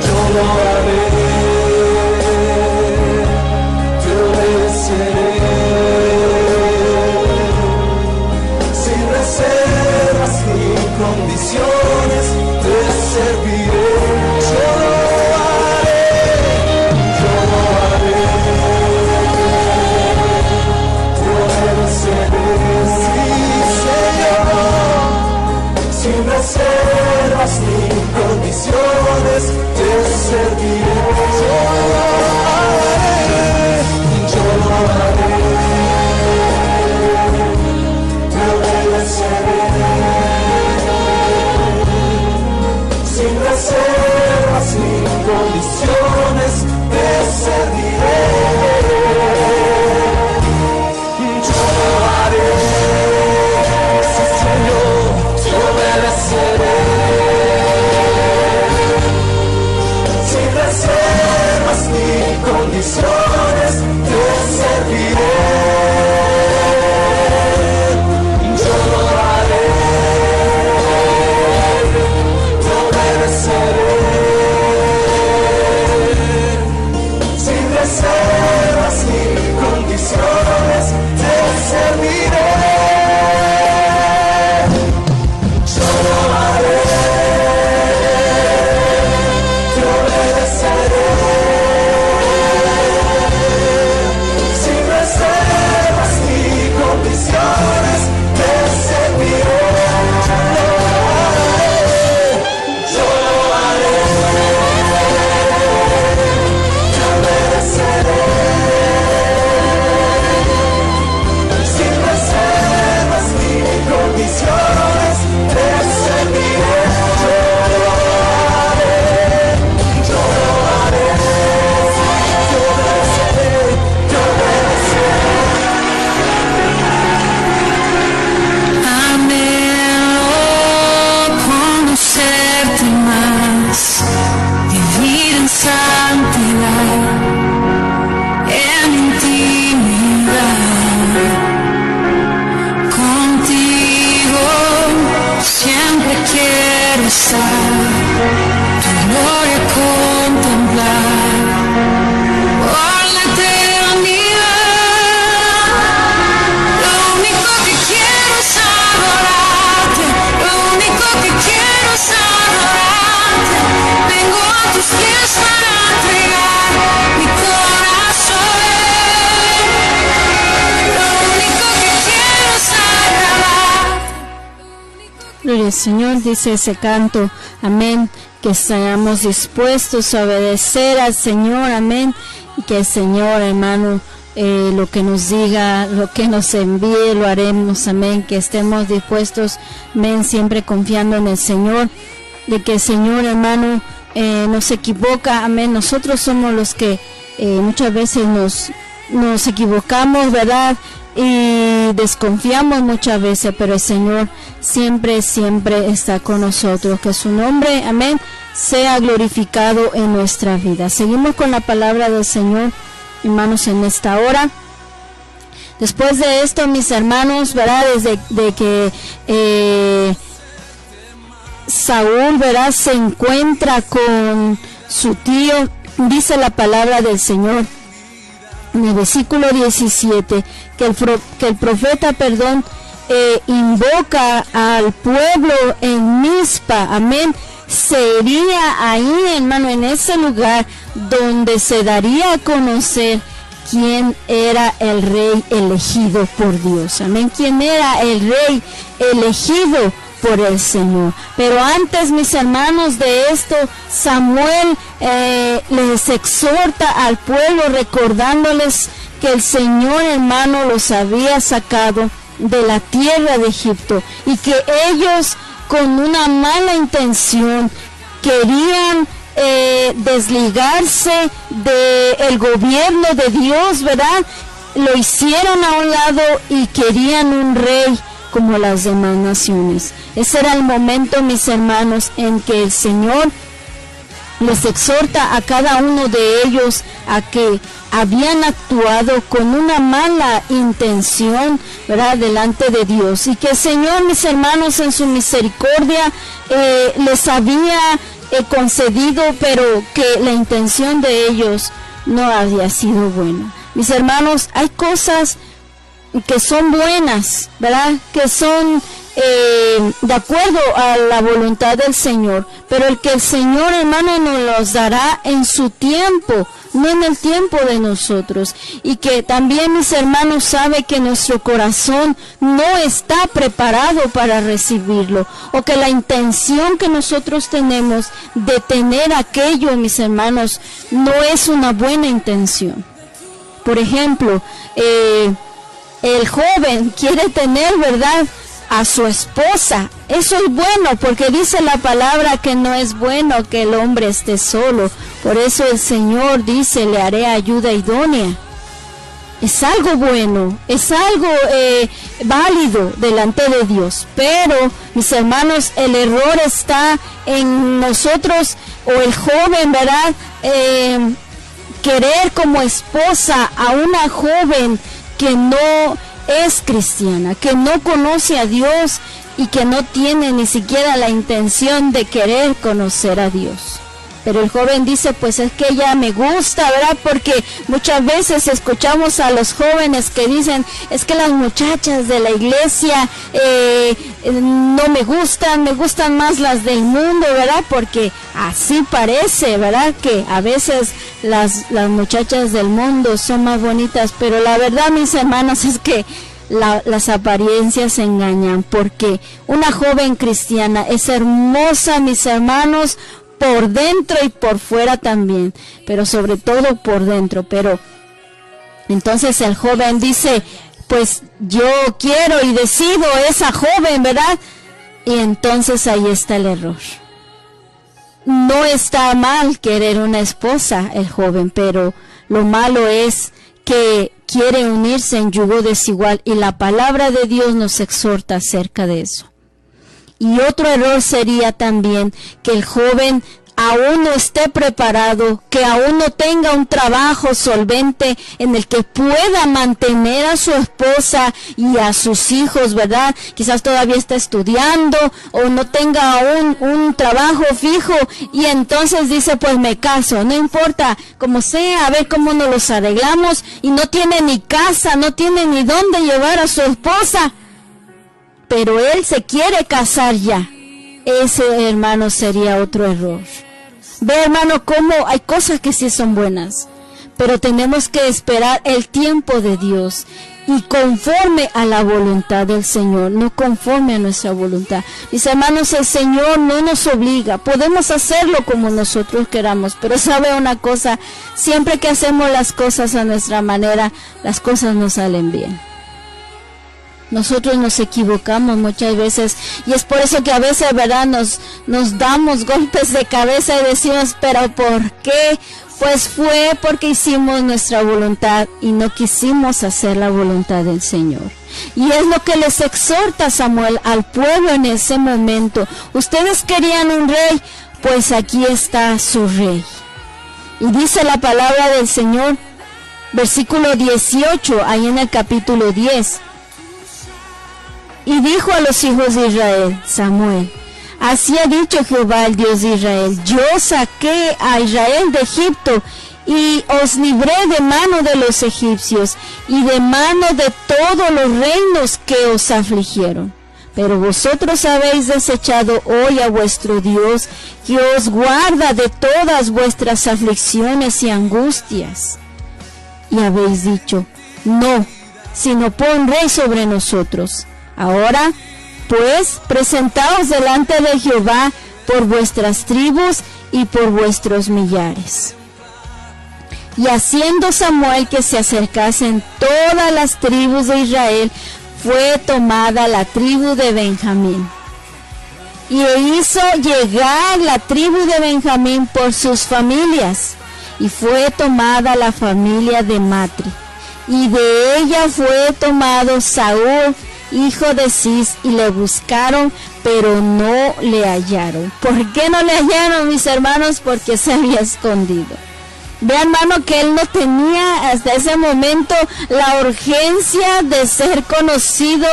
Yo lo haré, te obedeceré, sin reservas ni condiciones te serviré. Yo lo haré, yo lo haré, te obedeceré, sí, Señor, sin reservas ni condiciones te serviré. Yo lo haré, yo lo haré, te obedeceré, sin reservas ni condiciones te serviré. Yo lo haré, sí, Señor, te obedeceré, sin reservas ni condiciones te serviré. Yo lo haré, te obedeceré, sin reservas ni condiciones te serviré. Yo lo haré, te obedeceré, el Señor dice ese canto, amén, que seamos dispuestos a obedecer al Señor, amén, y que el Señor, hermano, lo que nos diga, lo que nos envíe, lo haremos, amén, que estemos dispuestos, amén, siempre confiando en el Señor, de que el Señor, hermano, nos equivoca, amén, nosotros somos los que muchas veces nos equivocamos, ¿verdad?, y desconfiamos muchas veces, pero el Señor siempre está con nosotros. Que su nombre, amén, sea glorificado en nuestra vida. Seguimos con la palabra del Señor, hermanos, en esta hora. Después de esto, mis hermanos, ¿verdad?, desde que Saúl, ¿verdad?, se encuentra con su tío, dice la palabra del Señor en el versículo 17, que el profeta, invoca al pueblo en Mizpa, amén, sería ahí, hermano, en ese lugar donde se daría a conocer quién era el rey elegido por Dios, amén, quién era el rey elegido por el Señor. Pero antes, mis hermanos, de esto, Samuel les exhorta al pueblo recordándoles que el Señor, hermano, los había sacado de la tierra de Egipto y que ellos, con una mala intención, querían desligarse del gobierno de Dios, ¿verdad? Lo hicieron a un lado y querían un rey como las demás naciones. Ese era el momento, mis hermanos, en que el Señor les exhorta a cada uno de ellos a que habían actuado con una mala intención, ¿verdad?, delante de Dios, y que el Señor, mis hermanos, en su misericordia les había concedido, pero que la intención de ellos no había sido buena. Mis hermanos, hay cosas que son buenas, ¿verdad?, que son de acuerdo a la voluntad del Señor, pero el que el Señor, hermano, nos los dará en su tiempo, no en el tiempo de nosotros, y que también, mis hermanos, sabe que nuestro corazón no está preparado para recibirlo, o que la intención que nosotros tenemos de tener aquello, mis hermanos, no es una buena intención. Por ejemplo, el joven quiere tener, ¿verdad?, a su esposa. Eso es bueno, porque dice la palabra que no es bueno que el hombre esté solo. Por eso el Señor dice, le haré ayuda idónea. Es algo bueno, es algo válido delante de Dios. Pero, mis hermanos, el error está en nosotros, o el joven, ¿verdad?, querer como esposa a una joven que no es cristiana, que no conoce a Dios y que no tiene ni siquiera la intención de querer conocer a Dios. Pero el joven dice, pues es que ella me gusta, ¿verdad? Porque muchas veces escuchamos a los jóvenes que dicen, es que las muchachas de la iglesia no me gustan más las del mundo, ¿verdad? Porque así parece, ¿verdad?, que a veces las muchachas del mundo son más bonitas, pero la verdad, mis hermanos, es que las apariencias engañan, porque una joven cristiana es hermosa, mis hermanos, por dentro y por fuera también, pero sobre todo por dentro. Pero entonces el joven dice, pues yo quiero y decido esa joven, ¿verdad? Y entonces ahí está el error. No está mal querer una esposa el joven, pero lo malo es que quiere unirse en yugo desigual, y la palabra de Dios nos exhorta acerca de eso. Y otro error sería también que el joven aún no esté preparado, que aún no tenga un trabajo solvente en el que pueda mantener a su esposa y a sus hijos, ¿verdad? Quizás todavía está estudiando o no tenga aún un trabajo fijo, y entonces dice, pues me caso, no importa, como sea, a ver cómo nos los arreglamos, y no tiene ni casa, no tiene ni dónde llevar a su esposa, pero él se quiere casar ya. Ese, hermano, sería otro error. Ve, hermano, cómo hay cosas que sí son buenas, pero tenemos que esperar el tiempo de Dios. y conforme a la voluntad del Señor, no conforme a nuestra voluntad. Mis hermanos, el Señor no nos obliga, podemos hacerlo como nosotros queramos, pero sabe una cosa, siempre que hacemos las cosas a nuestra manera, las cosas no salen bien. Nosotros nos equivocamos muchas veces y es por eso que a veces, ¿verdad?, nos damos golpes de cabeza y decimos, pero ¿por qué? Pues fue porque hicimos nuestra voluntad y no quisimos hacer la voluntad del Señor. Y es lo que les exhorta Samuel al pueblo en ese momento. Ustedes querían un rey, pues aquí está su rey. Y dice la palabra del Señor, versículo 18, ahí en el capítulo 10. Y dijo a los hijos de Israel, Samuel, así ha dicho Jehová, el Dios de Israel, yo saqué a Israel de Egipto y os libré de mano de los egipcios y de mano de todos los reinos que os afligieron. Pero vosotros habéis desechado hoy a vuestro Dios, que os guarda de todas vuestras aflicciones y angustias. Y habéis dicho, no, sino pon rey sobre nosotros. Ahora, pues, presentaos delante de Jehová por vuestras tribus y por vuestros millares. Y haciendo Samuel que se acercasen todas las tribus de Israel, fue tomada la tribu de Benjamín. Y hizo llegar la tribu de Benjamín por sus familias, y fue tomada la familia de Matri. Y de ella fue tomado Saúl, hijo de Cis, y le buscaron, pero no le hallaron. ¿Por qué no le hallaron, mis hermanos? Porque se había escondido. Ve, hermano, que él no tenía hasta ese momento la urgencia de ser conocido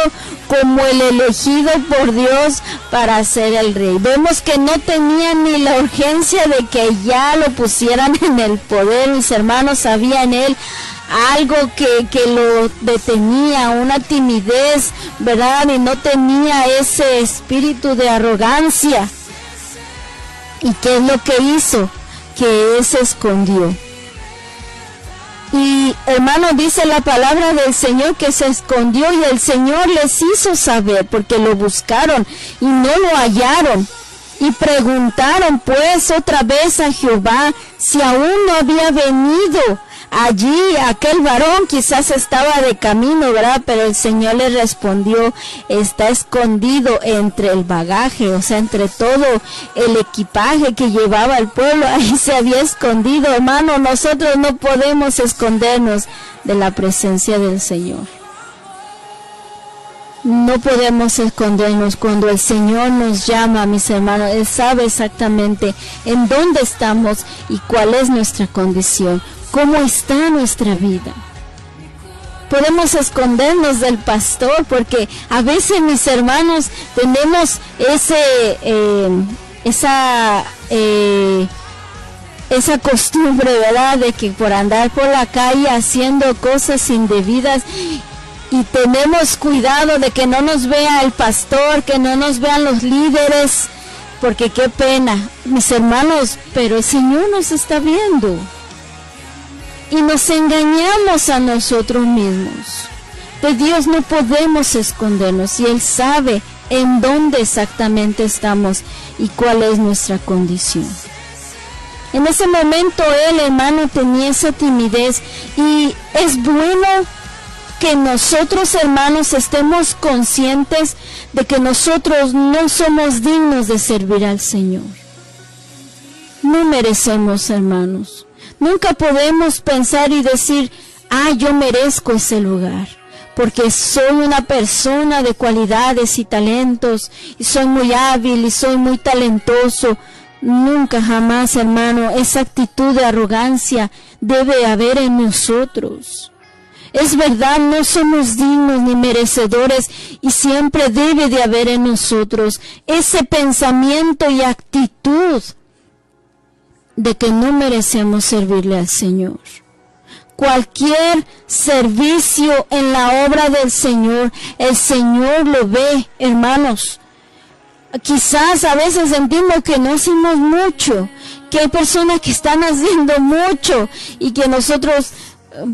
como el elegido por Dios para ser el rey. Vemos que no tenía ni la urgencia de que ya lo pusieran en el poder. Mis hermanos, había en él algo que lo detenía, una timidez, ¿verdad? Y no tenía ese espíritu de arrogancia. ¿Y qué es lo que hizo? Que él se escondió. Y, hermano, dice la palabra del Señor que se escondió y el Señor les hizo saber, porque lo buscaron y no lo hallaron. Y preguntaron pues otra vez a Jehová si aún no había venido allí aquel varón. Quizás estaba de camino, ¿verdad? Pero el Señor le respondió, está escondido entre el bagaje, o sea, entre todo el equipaje que llevaba el pueblo, ahí se había escondido. Hermano, nosotros no podemos escondernos de la presencia del Señor. No podemos escondernos cuando el Señor nos llama, mis hermanos. Él sabe exactamente en dónde estamos y cuál es nuestra condición, cómo está nuestra vida. Podemos escondernos del pastor porque a veces, mis hermanos, tenemos esa costumbre, ¿verdad?, de que por andar por la calle haciendo cosas indebidas, y tenemos cuidado de que no nos vea el pastor, que no nos vean los líderes, porque qué pena, mis hermanos, pero el Señor nos está viendo. Y nos engañamos a nosotros mismos. De Dios no podemos escondernos y Él sabe en dónde exactamente estamos y cuál es nuestra condición. En ese momento él, hermano, tenía esa timidez, y es bueno que nosotros, hermanos, estemos conscientes de que nosotros no somos dignos de servir al Señor. No merecemos, hermanos. Nunca podemos pensar y decir, yo merezco ese lugar, porque soy una persona de cualidades y talentos, y soy muy hábil y soy muy talentoso. Nunca, jamás, hermano, esa actitud de arrogancia debe haber en nosotros. Es verdad, no somos dignos ni merecedores, y siempre debe de haber en nosotros ese pensamiento y actitud de que no merecemos servirle al Señor. Cualquier servicio en la obra del Señor, el Señor lo ve, hermanos. Quizás a veces sentimos que no hacemos mucho, que hay personas que están haciendo mucho y que nosotros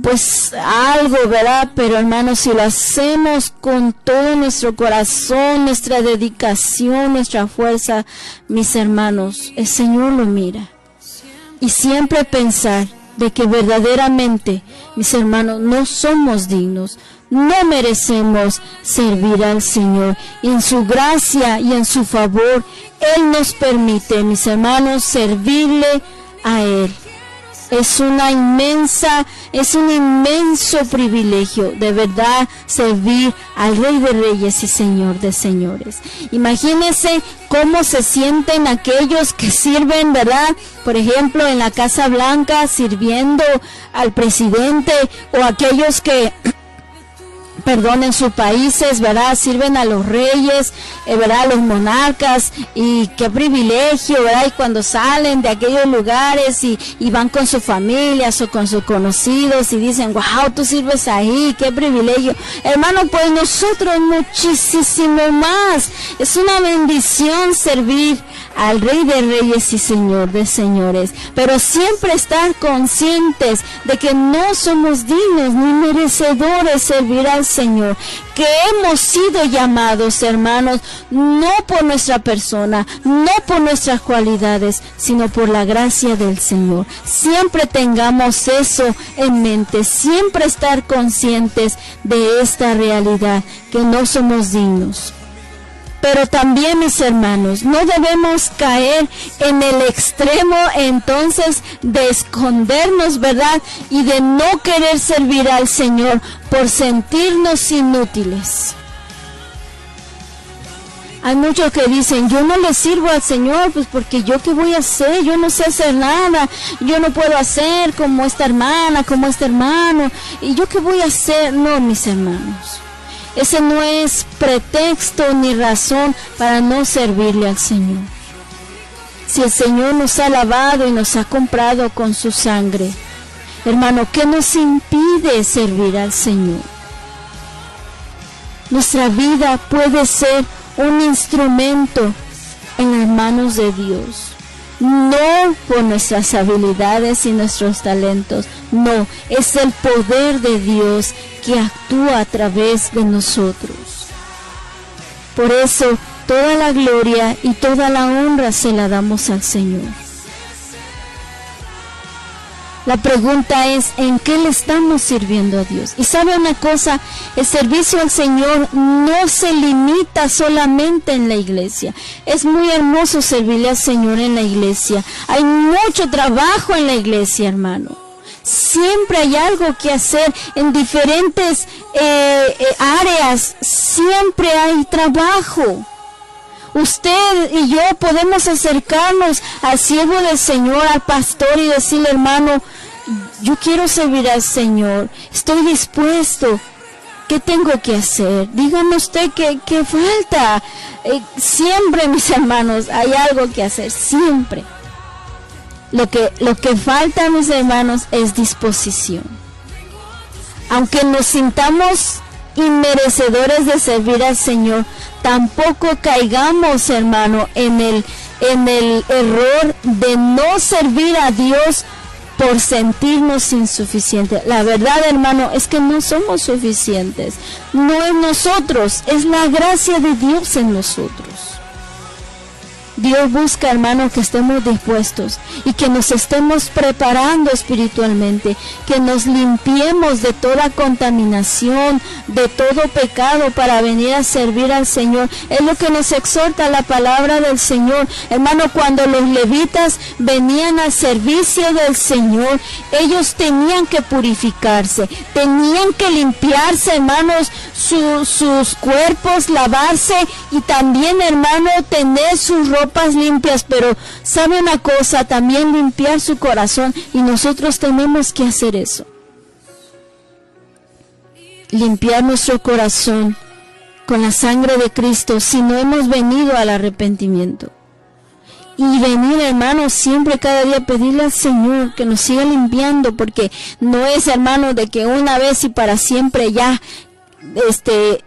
pues algo, ¿verdad? Pero hermanos, si lo hacemos con todo nuestro corazón, nuestra dedicación, nuestra fuerza, mis hermanos, el Señor lo mira. Y siempre pensar de que verdaderamente, mis hermanos, no somos dignos, no merecemos servir al Señor. Y en su gracia y en su favor, Él nos permite, mis hermanos, servirle a Él. Es un inmenso privilegio, de verdad, servir al Rey de Reyes y Señor de Señores. Imagínense cómo se sienten aquellos que sirven, ¿verdad? Por ejemplo, en la Casa Blanca, sirviendo al presidente, o aquellos que en sus países, ¿verdad? Sirven a los reyes, ¿verdad? A los monarcas, y qué privilegio, ¿verdad? Y cuando salen de aquellos lugares y van con sus familias o con sus conocidos y dicen, wow, tú sirves ahí, qué privilegio. Hermano, pues nosotros muchísimo más. Es una bendición servir al Rey de Reyes y Señor de Señores, pero siempre estar conscientes de que no somos dignos ni merecedores de servir al Señor, que hemos sido llamados, hermanos, no por nuestra persona, no por nuestras cualidades, sino por la gracia del Señor. Siempre tengamos eso en mente, siempre estar conscientes de esta realidad, que no somos dignos. Pero también, mis hermanos, no debemos caer en el extremo entonces de escondernos, ¿verdad? Y de no querer servir al Señor por sentirnos inútiles. Hay muchos que dicen, yo no le sirvo al Señor, pues porque yo qué voy a hacer, yo no sé hacer nada, yo no puedo hacer como esta hermana, como este hermano, y yo qué voy a hacer. No, mis hermanos. Ese no es pretexto ni razón para no servirle al Señor. Si el Señor nos ha lavado y nos ha comprado con su sangre, hermano, ¿qué nos impide servir al Señor? Nuestra vida puede ser un instrumento en las manos de Dios. No por nuestras habilidades y nuestros talentos, no, es el poder de Dios que actúa a través de nosotros. Por eso, toda la gloria y toda la honra se la damos al Señor. La pregunta es, ¿en qué le estamos sirviendo a Dios? Y sabe una cosa, el servicio al Señor no se limita solamente en la iglesia. Es muy hermoso servirle al Señor en la iglesia. Hay mucho trabajo en la iglesia, hermano. Siempre hay algo que hacer en diferentes áreas. Siempre hay trabajo. Usted y yo podemos acercarnos al siervo del Señor, al pastor, y decirle, hermano, yo quiero servir al Señor, estoy dispuesto, ¿qué tengo que hacer? Dígame usted qué falta. Siempre, mis hermanos, hay algo que hacer, siempre. Lo que falta, mis hermanos, es disposición. Aunque nos sintamos inmerecedores de servir al Señor, tampoco caigamos, hermano, en el error de no servir a Dios por sentirnos insuficientes. La verdad, hermano, es que no somos suficientes. No es nosotros, es la gracia de Dios en nosotros. Dios busca, hermano, que estemos dispuestos y que nos estemos preparando espiritualmente, que nos limpiemos de toda contaminación, de todo pecado para venir a servir al Señor. Es lo que nos exhorta la palabra del Señor. Hermano, cuando los levitas venían al servicio del Señor, ellos tenían que purificarse, tenían que limpiarse, hermanos, sus cuerpos, lavarse y también, hermano, tener sus ropas limpias, pero sabe una cosa, también limpiar su corazón, y nosotros tenemos que hacer eso. Limpiar nuestro corazón con la sangre de Cristo si no hemos venido al arrepentimiento. Y venir, hermanos, siempre, cada día, pedirle al Señor que nos siga limpiando, porque no es, hermano, de que una vez y para siempre ya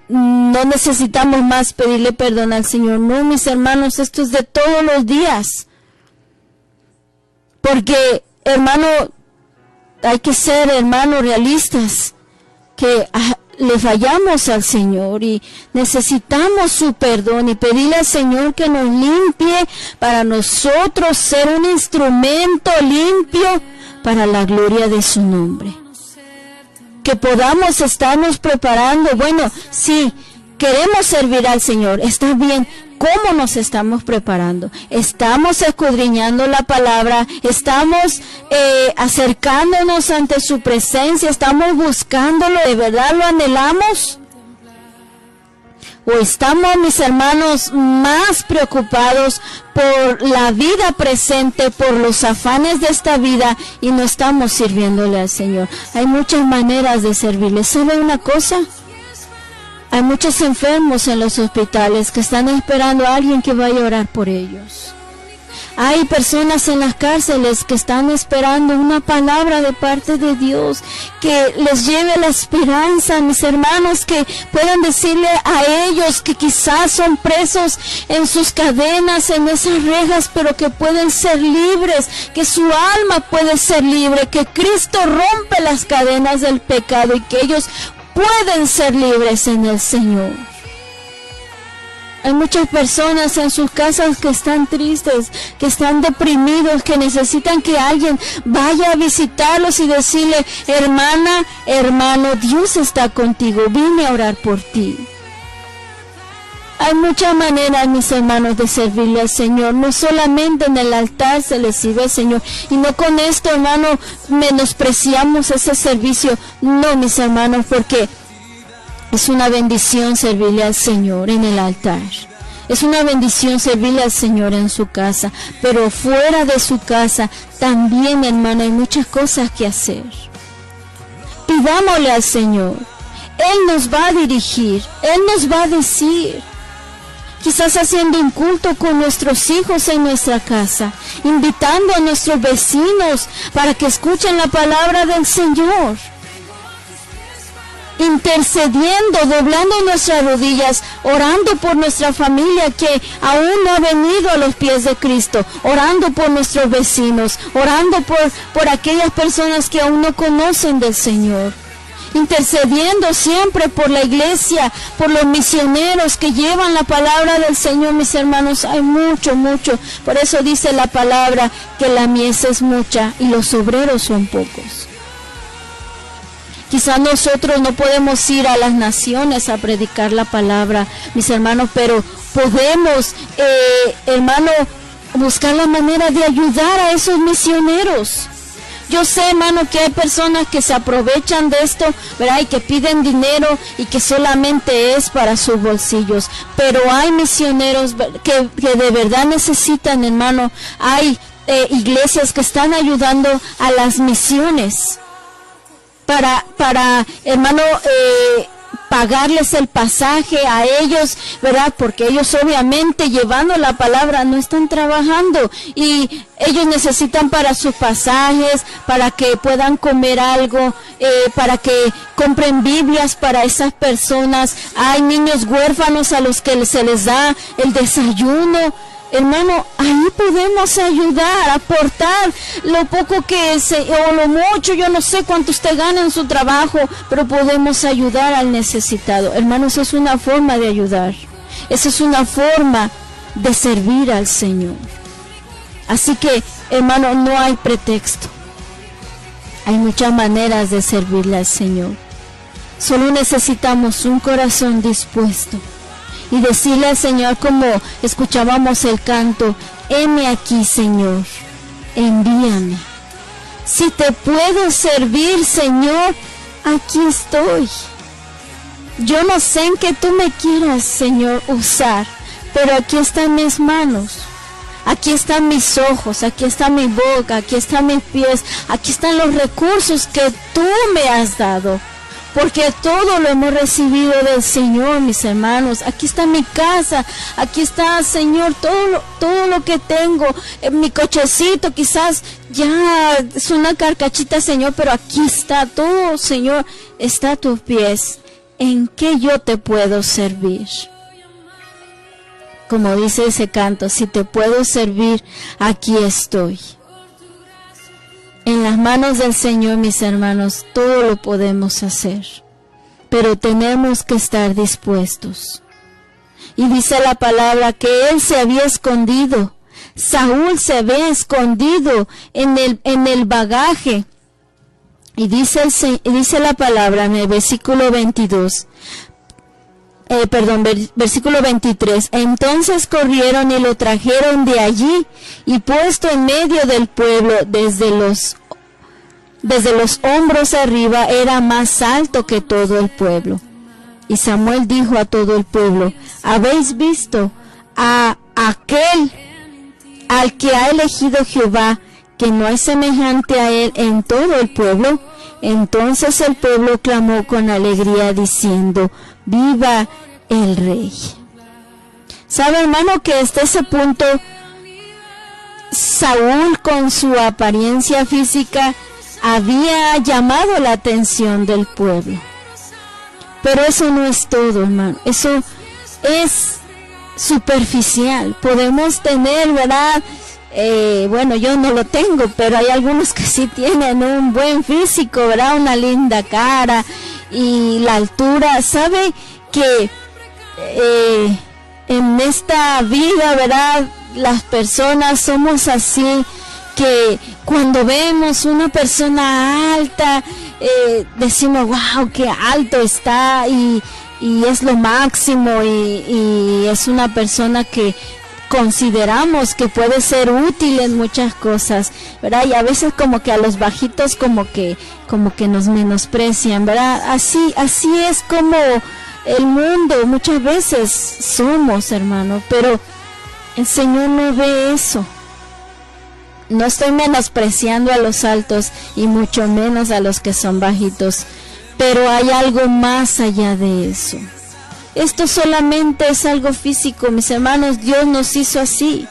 no necesitamos más pedirle perdón al Señor. No, mis hermanos, esto es de todos los días. Porque, hermano, hay que ser, hermanos, realistas, que le fallamos al Señor y necesitamos su perdón y pedirle al Señor que nos limpie para nosotros ser un instrumento limpio para la gloria de su nombre. Que podamos estarnos preparando. Bueno, sí, queremos servir al Señor, está bien. ¿Cómo nos estamos preparando? Estamos escudriñando la palabra, estamos acercándonos ante su presencia, estamos buscándolo, ¿de verdad lo anhelamos? ¿O estamos, mis hermanos, más preocupados por la vida presente, por los afanes de esta vida y no estamos sirviéndole al Señor? Hay muchas maneras de servirle. ¿Sabe una cosa? Hay muchos enfermos en los hospitales que están esperando a alguien que vaya a orar por ellos. Hay personas en las cárceles que están esperando una palabra de parte de Dios que les lleve la esperanza, mis hermanos, que puedan decirle a ellos que quizás son presos en sus cadenas, en esas rejas, pero que pueden ser libres, que su alma puede ser libre, que Cristo rompe las cadenas del pecado y que ellos pueden ser libres en el Señor. Hay muchas personas en sus casas que están tristes, que están deprimidos, que necesitan que alguien vaya a visitarlos y decirle: hermana, hermano, Dios está contigo, vine a orar por ti. Hay muchas maneras, mis hermanos, de servirle al Señor. No solamente en el altar se le sirve al Señor. Y no con esto, hermano, menospreciamos ese servicio. No, mis hermanos, porque es una bendición servirle al Señor en el altar. Es una bendición servirle al Señor en su casa. Pero fuera de su casa también, hermano, hay muchas cosas que hacer. Pidámosle al Señor. Él nos va a dirigir. Él nos va a decir. Quizás haciendo un culto con nuestros hijos en nuestra casa, invitando a nuestros vecinos para que escuchen la palabra del Señor, intercediendo, doblando nuestras rodillas, orando por nuestra familia que aún no ha venido a los pies de Cristo, orando por nuestros vecinos, orando por aquellas personas que aún no conocen del Señor. Intercediendo siempre por la iglesia, por los misioneros que llevan la palabra del Señor, mis hermanos. Hay mucho, mucho. Por eso dice la palabra que la mies es mucha y los obreros son pocos. Quizás nosotros no podemos ir a las naciones a predicar la palabra, mis hermanos, pero podemos, hermano, buscar la manera de ayudar a esos misioneros. Yo sé, hermano, que hay personas que se aprovechan de esto, ¿verdad? Y que piden dinero y que solamente es para sus bolsillos. Pero hay misioneros que de verdad necesitan, hermano. Hay iglesias que están ayudando a las misiones para hermano, pagarles el pasaje a ellos, ¿verdad? Porque ellos obviamente llevando la palabra no están trabajando y ellos necesitan para sus pasajes, para que puedan comer algo, para que compren Biblias para esas personas. Hay niños huérfanos a los que se les da el desayuno. Hermano, ahí podemos ayudar, aportar lo poco o lo mucho, yo no sé cuánto usted gana en su trabajo, pero podemos ayudar al necesitado. Hermanos, es una forma de ayudar. Esa es una forma de servir al Señor. Así que, hermano, no hay pretexto. Hay muchas maneras de servirle al Señor. Solo necesitamos un corazón dispuesto. Y decirle al Señor, como escuchábamos el canto: heme aquí, Señor, envíame. Si te puedo servir, Señor, aquí estoy. Yo no sé en qué tú me quieras, Señor, usar, pero aquí están mis manos, aquí están mis ojos, aquí está mi boca, aquí están mis pies, aquí están los recursos que tú me has dado. Porque todo lo hemos recibido del Señor, mis hermanos. Aquí está mi casa, aquí está, Señor, todo lo que tengo. Mi cochecito quizás ya es una carcachita, Señor, pero aquí está todo, Señor, está a tus pies. ¿En qué yo te puedo servir? Como dice ese canto: si te puedo servir, aquí estoy. En las manos del Señor, mis hermanos, todo lo podemos hacer, pero tenemos que estar dispuestos. Y dice la palabra que él se había escondido. Saúl se había escondido en el bagaje. Y dice la palabra en el versículo 22. Versículo 23. Entonces corrieron y lo trajeron de allí, y puesto en medio del pueblo, desde los hombros arriba, era más alto que todo el pueblo. Y Samuel dijo a todo el pueblo: ¿habéis visto a aquel al que ha elegido Jehová, que no hay semejante a él en todo el pueblo? Entonces el pueblo clamó con alegría, diciendo: ¡viva el rey! ¿Sabe, hermano, que hasta ese punto Saúl, con su apariencia física, había llamado la atención del pueblo? Pero eso no es todo, hermano. Eso es superficial. Podemos tener, ¿verdad? Bueno, yo no lo tengo, pero hay algunos que sí tienen un buen físico, ¿verdad? Una linda cara y la altura. ¿Sabe que en esta vida, ¿verdad? Las personas somos así, que cuando vemos una persona alta, decimos: wow, qué alto está, y es lo máximo, y es una persona que consideramos que puede ser útil en muchas cosas, ¿verdad? Y a veces como que a los bajitos como que nos menosprecian, ¿verdad? Así es como el mundo muchas veces somos, hermano, pero el Señor no ve eso. No estoy menospreciando a los altos y mucho menos a los que son bajitos, pero hay algo más allá de eso. Esto solamente es algo físico, mis hermanos. Dios nos hizo así,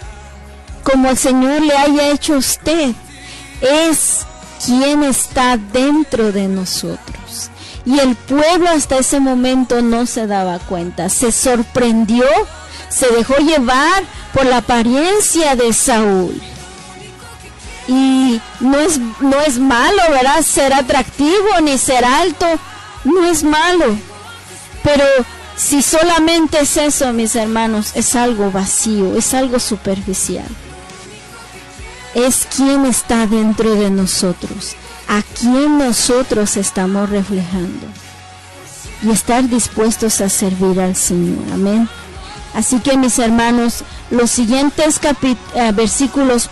como el Señor le haya hecho a usted. Es quien está dentro de nosotros. Y el pueblo hasta ese momento no se daba cuenta. Se sorprendió, se dejó llevar por la apariencia de Saúl. Y no es malo, ¿verdad? Ser atractivo ni ser alto, no es malo. Pero si solamente es eso, mis hermanos, es algo vacío, es algo superficial. Es quien está dentro de nosotros, a quien nosotros estamos reflejando. Y estar dispuestos a servir al Señor. Amén. Así que, mis hermanos, los siguientes versículos,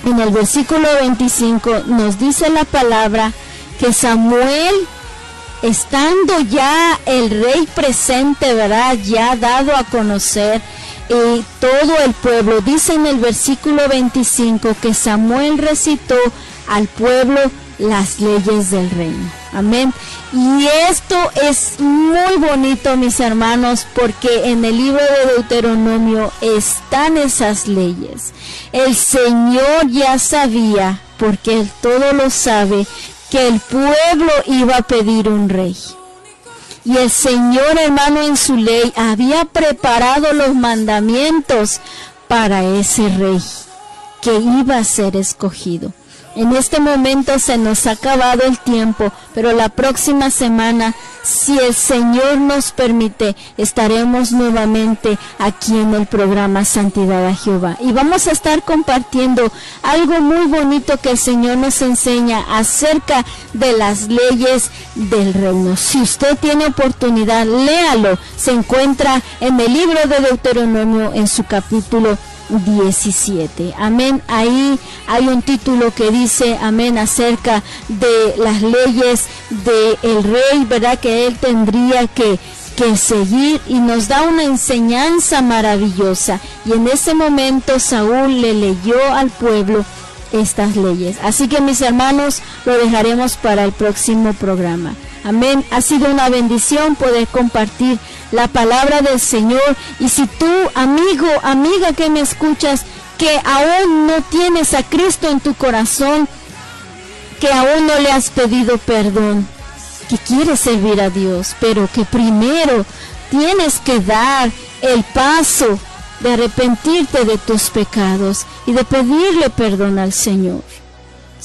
en el versículo 25 nos dice la palabra que Samuel, estando ya el rey presente, ¿verdad?, ya dado a conocer, todo el pueblo, dice en el versículo 25 que Samuel recitó al pueblo las leyes del reino. Amén. Y esto es muy bonito, mis hermanos, porque en el libro de Deuteronomio están esas leyes. El Señor ya sabía, porque Él todo lo sabe, que el pueblo iba a pedir un rey. Y el Señor, hermano, en su ley había preparado los mandamientos para ese rey que iba a ser escogido. En este momento se nos ha acabado el tiempo, pero la próxima semana, si el Señor nos permite, estaremos nuevamente aquí en el programa Santidad a Jehová. Y vamos a estar compartiendo algo muy bonito que el Señor nos enseña acerca de las leyes del reino. Si usted tiene oportunidad, léalo. Se encuentra en el libro de Deuteronomio en su capítulo 17. Amén. Ahí hay un título que dice, amén, acerca de las leyes del rey, ¿verdad?, que él tendría que seguir, y nos da una enseñanza maravillosa. Y en ese momento Saúl le leyó al pueblo estas leyes. Así que, mis hermanos, lo dejaremos para el próximo programa. Amén. Ha sido una bendición poder compartir la palabra del Señor. Y si tú, amigo, amiga que me escuchas, que aún no tienes a Cristo en tu corazón, que aún no le has pedido perdón, que quieres servir a Dios, pero que primero tienes que dar el paso de arrepentirte de tus pecados y de pedirle perdón al Señor.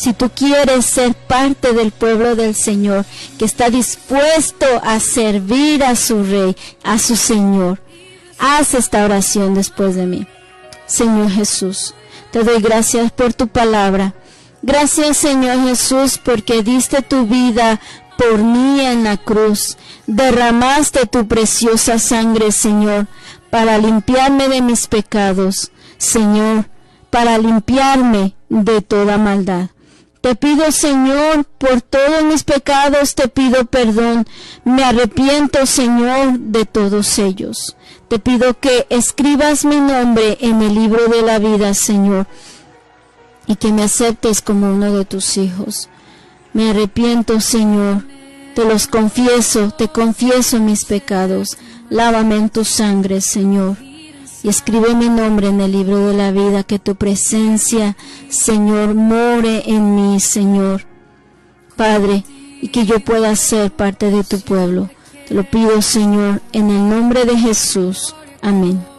Si tú quieres ser parte del pueblo del Señor, que está dispuesto a servir a su Rey, a su Señor, haz esta oración después de mí. Señor Jesús, te doy gracias por tu palabra. Gracias, Señor Jesús, porque diste tu vida por mí en la cruz. Derramaste tu preciosa sangre, Señor, para limpiarme de mis pecados. Señor, para limpiarme de toda maldad. Te pido, Señor, por todos mis pecados, te pido perdón. Me arrepiento, Señor, de todos ellos. Te pido que escribas mi nombre en el libro de la vida, Señor, y que me aceptes como uno de tus hijos. Me arrepiento, Señor, te confieso mis pecados. Lávame en tu sangre, Señor, y escribe mi nombre en el libro de la vida, que tu presencia, Señor, more en mí, Señor, Padre, y que yo pueda ser parte de tu pueblo. Te lo pido, Señor, en el nombre de Jesús. Amén.